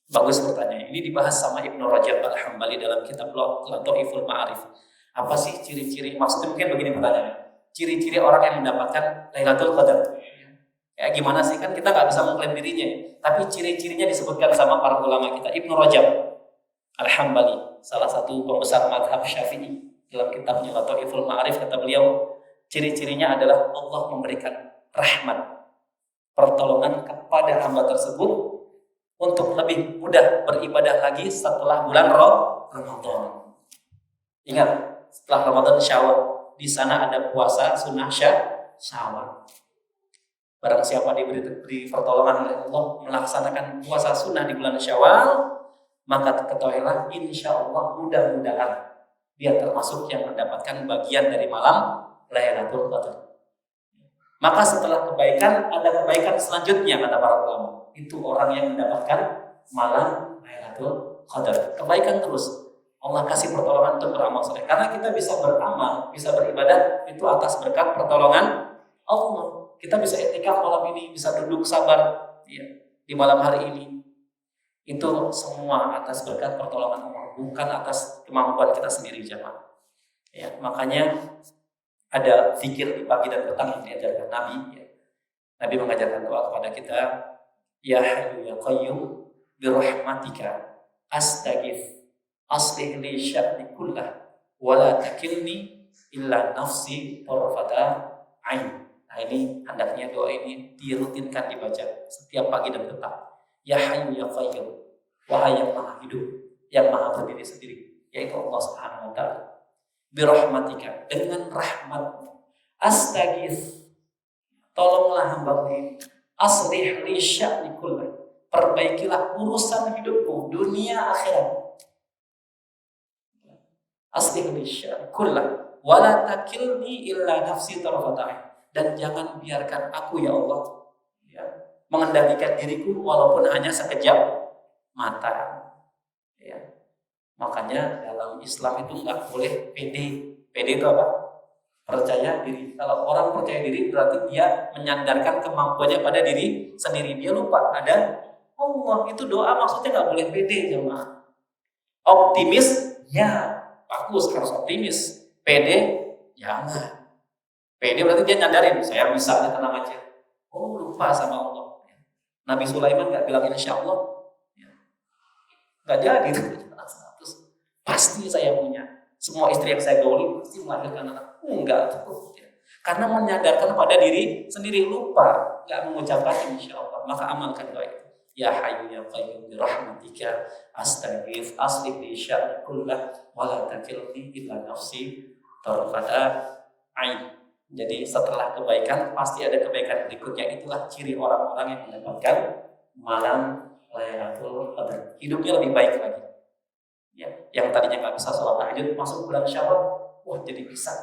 Bagus pertanyaan. Ini dibahas sama Ibnu Rajab Al-Hambali dalam kitab Lataiful Ma'arif. Apa sih ciri-ciri? Maksudnya mungkin begini pertanyaannya. Ciri-ciri orang yang mendapatkan Lailatul Qadar. Ya gimana sih, kan kita nggak bisa mengklaim dirinya. Tapi ciri-cirinya disebutkan sama para ulama kita. Ibnu Rajab Al-Hambali, salah satu pembesar madhab Syafi'i, dalam kitabnya Lataiful Ma'arif kata beliau, ciri-cirinya adalah Allah memberikan rahmat, pertolongan kepada hamba tersebut untuk lebih mudah beribadah lagi setelah bulan Ramadan. Ingat, setelah Ramadan Syawal, di sana ada puasa sunnah Syawal. Barang siapa diberi pertolongan oleh Allah melaksanakan puasa sunnah di bulan Syawal, maka ketahuilah insya Allah mudah-mudahan dia termasuk yang mendapatkan bagian dari malam Lailatul Qadar. Maka setelah kebaikan ada kebaikan selanjutnya kata para ulama. Itu orang yang mendapatkan malam Lailatul Qadar. Kebaikan terus. Allah kasih pertolongan untuk beramal soleh. Karena kita bisa beramal, bisa beribadah itu atas berkat pertolongan Allah. Kita bisa i'tikaf malam ini, bisa duduk sabar ya, di malam hari ini. Itu semua atas berkat pertolongan Allah, bukan atas kemampuan kita sendiri jemaah. Ya, makanya ada zikir di pagi dan petang yang diajarkan Nabi. Ya. Nabi mengajarkan doa kepada kita, Ya Hayyu Ya Qayyum birahmatika astaghith aslih li sya'ni kullah wa la takilni illa nafsi tarfata ain. Nah ini hendaknya doa ini dirutinkan dibaca setiap pagi dan petang. Ya Hayyu Ya Qayyum, wahai yang maha hidup, yang maha berdiri sendiri, yaitu Allah Subhanahu wa taala. Birahmatika, dengan rahmatmu, astaghith, tolonglah hamba-Mu ini, aslih li sya'ni kullah, perbaikilah urusan hidupku dunia akhirat, aslih li sya'ni kullah wala takilni illa nafsi tarfata'in, dan jangan biarkan aku ya Allah ya, mengendalikan diriku walaupun hanya sekejap mata ya. Makanya dalam Islam itu nggak boleh pede. Pede itu apa? Percaya diri. Kalau orang percaya diri berarti dia menyandarkan kemampuannya pada diri sendiri. Dia lupa ada Allah. Itu doa maksudnya nggak boleh pede jemaah. Optimis ya bagus harus optimis. Pede jangan. Pede berarti dia nyadarin saya bisa, dia tenang aja. Oh lupa sama Allah. Nabi Sulaiman nggak bilang insya Allah. Nggak jadi. Pasti saya punya. Semua istri yang saya gauli pasti melahirkan anak. Enggak. Karena menyadarkan pada diri sendiri, lupa. Enggak mengucapkan insya Allah. Maka amalkan doa itu. Ya Hayyu Ya Qayyum birahmatika astaghith aslih li sya'ni kullah wa la takilni illa nafsi tarfata ain. Jadi setelah kebaikan pasti ada kebaikan berikutnya. Itulah ciri orang-orang yang mendapatkan malam Lailatul Qadar. Hidupnya lebih baik lagi. Ya, yang tadinya nggak bisa sholat tahajud masuk bulan Syawal, wah jadi bisa.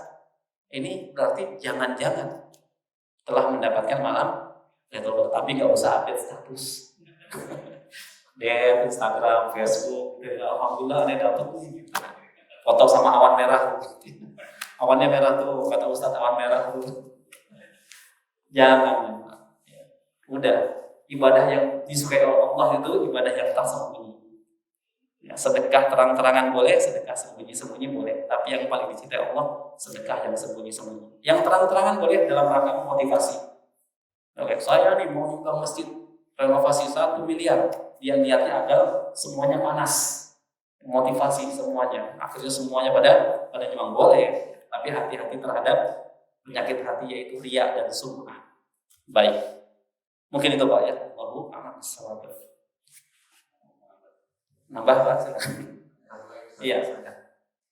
Ini berarti jangan-jangan telah mendapatkan malam Lailatul Qadar, tapi nggak usah update status. Di Instagram, Facebook, alhamdulillah ada dapat foto sama awan merah. Awannya merah tuh, kata Ustadz awan merah tuh. Jangan. Udah, ibadah yang disukai Allah itu ibadah yang tersembunyi. Ya, sedekah terang-terangan boleh, sedekah sembunyi-sembunyi boleh. Tapi yang paling dicintai Allah, sedekah yang sembunyi-sembunyi. Yang terang-terangan boleh dalam rangka motivasi. Oke, saya nih mau nyumbang masjid renovasi 1 miliar. Dia niatnya agar semuanya panas. Motivasi semuanya. Akhirnya semuanya pada nyumbang boleh. Tapi hati-hati terhadap penyakit hati yaitu riya dan sum'ah. Baik. Mungkin itu Pak ya. Allahu a'lam bishawab. Nambah Pak, silakan. Iya, silakan.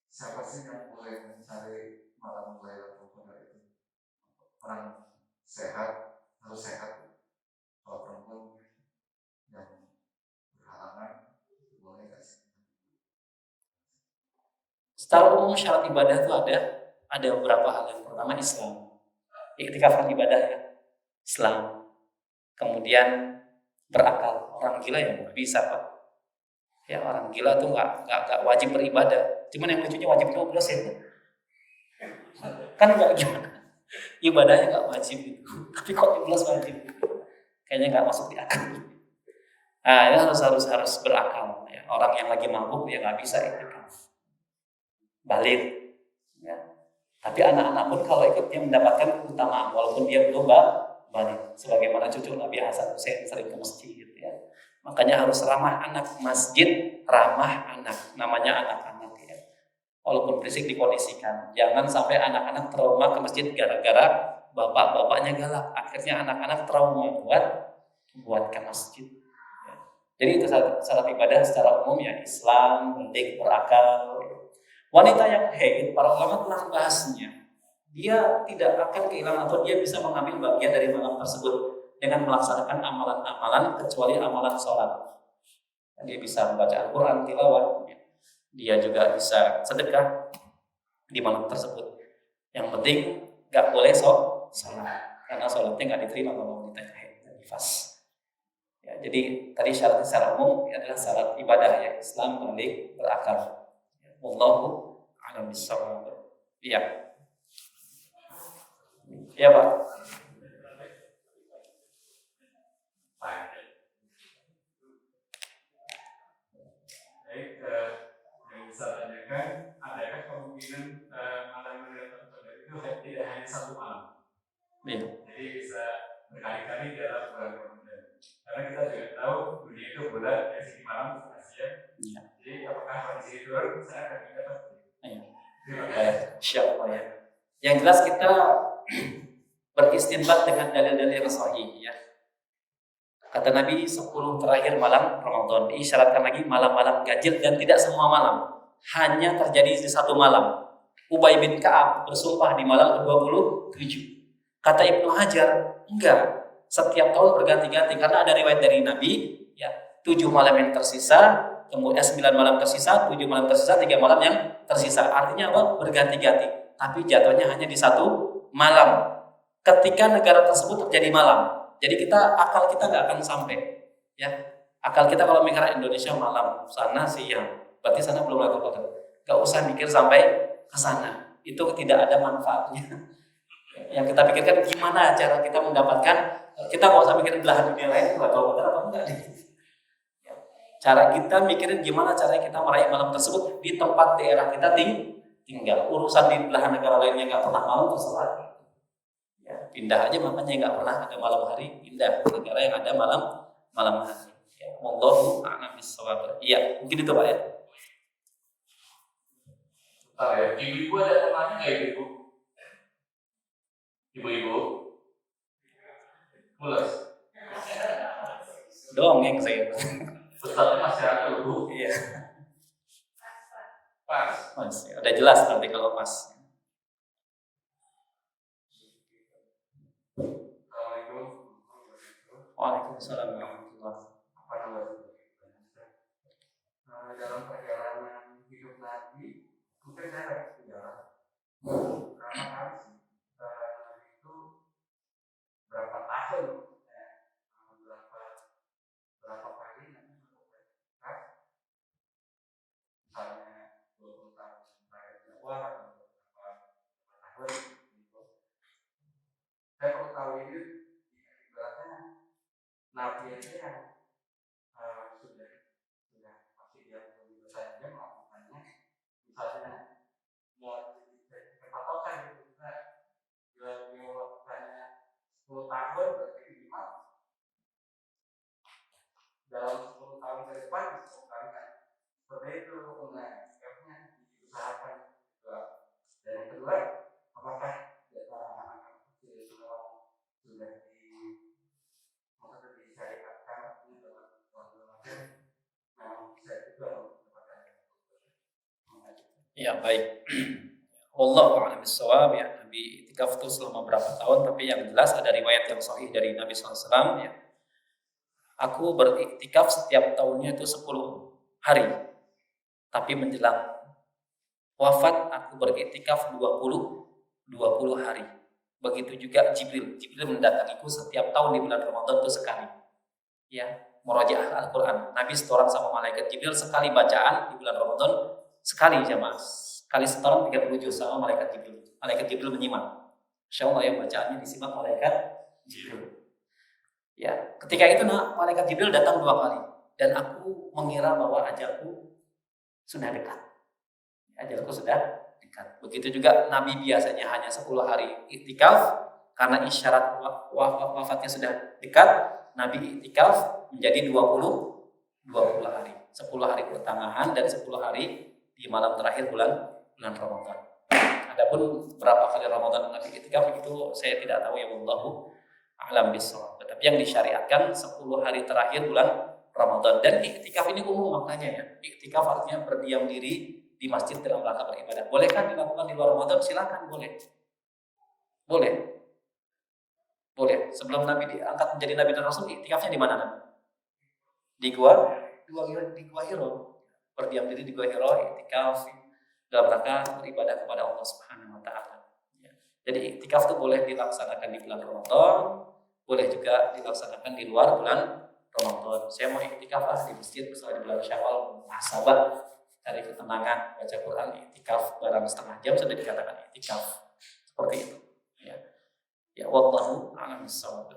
Siapa sih yang boleh mencari malam Lailatul Qadar itu? Orang sehat harus sehat. Kalau perempuan yang berhalangan boleh nggak sih? Secara umum syarat ibadah itu ada beberapa hal. Yang pertama Islam. Iktikaf kan ibadah ya, Islam. Kemudian berakal. Orang gila ya nggak bisa Pak. Ya orang gila tuh nggak wajib beribadah. Cuman yang lucunya wajib 12 ya. Kan nggak gimana. Ibadahnya nggak wajib gitu. Tapi kok 12 wajib? Kayaknya nggak masuk di akal. Nah, ini harus berakal. Ya. Orang yang lagi mabuk ya nggak bisa iktikaf. Balik. Ya. Tapi anak-anak pun kalau ikut dia mendapatkan keutamaan walaupun dia belum balik. Sebagaimana cucu Nabi Hasan Hussein sering ke masjid. Ya. Makanya harus ramah anak, masjid ramah anak, namanya anak-anak ya. Walaupun berisik dikondisikan, jangan sampai anak-anak trauma ke masjid gara-gara bapak-bapaknya galak. Akhirnya anak-anak trauma buat ke masjid. Ya. Jadi itu syarat ibadah secara umum ya, Islam, balik, berakal. Wanita yang haid, para ulama telah membahasnya. Dia tidak akan kehilangan atau dia bisa mengambil bagian dari malam tersebut dengan melaksanakan amalan-amalan kecuali amalan sholat. Dia bisa membaca Al-Quran, tilawah. Dia juga bisa sedekah di malam tersebut. Yang penting nggak boleh sholat, karena sholatnya nggak diterima kalau wanita haid dan nifas. Ya, jadi tadi syarat secara umum adalah syarat ibadah ya, Islam, balik, berakal. Wallahu a'lam bishawab. Iya. Ya Pak. Baik, yang bisa tanyakan, adakah kemungkinan malam-malam tertentu itu tidak hanya satu malam? Iya. Jadi bisa berkali-kali dalam bulan Ramadan. Karena kita juga tahu dunia itu bulan dari segi malam ke siang. Iya. Jadi apakah pada segi luar saya akan dapat? Iya. Terima kasih. Insyaallah ya. Yang jelas kita beristinbat dengan dalil-dalil sahih ya. Kata Nabi 10 terakhir malam Ramadan diisyaratkan lagi malam-malam ganjil dan tidak semua malam, hanya terjadi di satu malam. Ubay bin Ka'ab bersumpah di malam ke-27. Kata Ibnu Hajar, enggak, setiap tahun berganti-ganti karena ada riwayat dari Nabi ya, 7 malam yang tersisa, kemudian 9 malam tersisa, 7 malam tersisa, 3 malam yang tersisa. Artinya apa? Berganti-ganti, tapi jatuhnya hanya di satu malam. Ketika negara tersebut terjadi malam. Jadi akal kita nggak akan sampai, ya. Akal kita kalau mikir Indonesia malam, sana siang, berarti sana belum lagi kotor. Gak usah mikir sampai ke sana, itu tidak ada manfaatnya. Yang kita pikirkan gimana cara kita mendapatkan, kita nggak usah mikirin belahan dunia lain, nggak tahu kotor apa enggak. Cara kita mikirin gimana caranya kita meraih malam tersebut di tempat daerah kita tinggal. Urusan di belahan negara lainnya nggak pernah malam terserah. Ya, pindah aja makanya nggak pernah ada malam hari, pindah negara yang ada malam hari. Ya, wallahu a'lam bishawab. Iya, mungkin itu Pak ya. Bentar ya, ibu-ibu ada temannya nggak ibu-ibu? Ibu-ibu? Mulai. Dongeng saya. Ustaznya masih ada ibu? Iya. Pas. Mas, ya, udah jelas nanti kalau pas. Assalamualaikum. Waalaikumsalam warahmatullahi. Apa namanya? Dalam perjalanan hidup Nabi, mungkin saya lagi sejarah. Berapa kali sih Nabi itu berapa tahun? Ya, berapa kali Nabi melakukan hijrah? Misalnya 20 tahun terakhir dakwah atau beberapa tahun gitu. Saya perlu tahu ini ibaratnya Nabi aja yang sudah pasti dia lebih besar dia melakukannya, misalnya mau kepatokan gitu, kita dia melakukannya 10 tahun berarti minimal dalam 10 tahun ke depan bisa melakukan seperti itu. Nah, akhirnya diusahakan juga. Dan yang kedua, apakah data anak-anak kecil sudah disyariatkan dalam macam memang bisa juga mendapatkan. Ya baik. Wallahu a'lam bishawab ya. Nabi itikaf itu selama berapa tahun, tapi yang jelas ada riwayat yang sahih dari Nabi SAW ya. Aku beriktikaf setiap tahunnya itu 10 hari. Tapi menjelang wafat aku beriktikaf 20 hari. Begitu juga Jibril. Jibril mendatangiku setiap tahun di bulan Ramadan itu sekali. Ya, murojaah Al-Quran. Nabi setoran sama malaikat Jibril sekali bacaan di bulan Ramadan, sekali jamaah. Sekali setoran 30 juz sama malaikat Jibril. Malaikat Jibril menyimak. Insya Allah yang bacaannya disimak malaikat Jibril. Ya, ketika itu malaikat Jibril datang 2 kali dan aku mengira bahwa ajalku sudah dekat. Ajalku sudah dekat. Begitu juga Nabi biasanya hanya 10 hari iktikaf karena isyarat wafatnya sudah dekat. Nabi iktikaf menjadi 20 hari. 10 hari pertengahan dan 10 hari di malam terakhir bulan Ramadan. Adapun berapa kali Ramadan Nabi iktikaf itu saya tidak tahu, ya wallahu a'lam bishawab. Tetapi yang disyariatkan 10 hari terakhir bulan Ramadan, dan iktikaf ini umum maknanya ya. Iktikaf artinya berdiam diri di masjid dalam rangka beribadah. Bolehkah dilakukan di luar Ramadan? Silakan, boleh. Sebelum Nabi diangkat menjadi Nabi dan Rasul, iktikafnya di mana Nabi? Di Gua Hiro. Berdiam diri di Gua Hiro, iktikaf dalam rangka beribadah kepada Allah Subhanahu wa taala. Jadi iktikaf itu boleh dilaksanakan di bulan Ramadan, boleh juga dilaksanakan di luar bulan Ramadan. Saya mau iktikaf di masjid misalnya di bulan Syawal, muhasabah, cari ketenangan, baca Quran, iktikaf barang setengah jam sudah dikatakan iktikaf. Seperti itu. Ya, wallahu a'lam bishawab.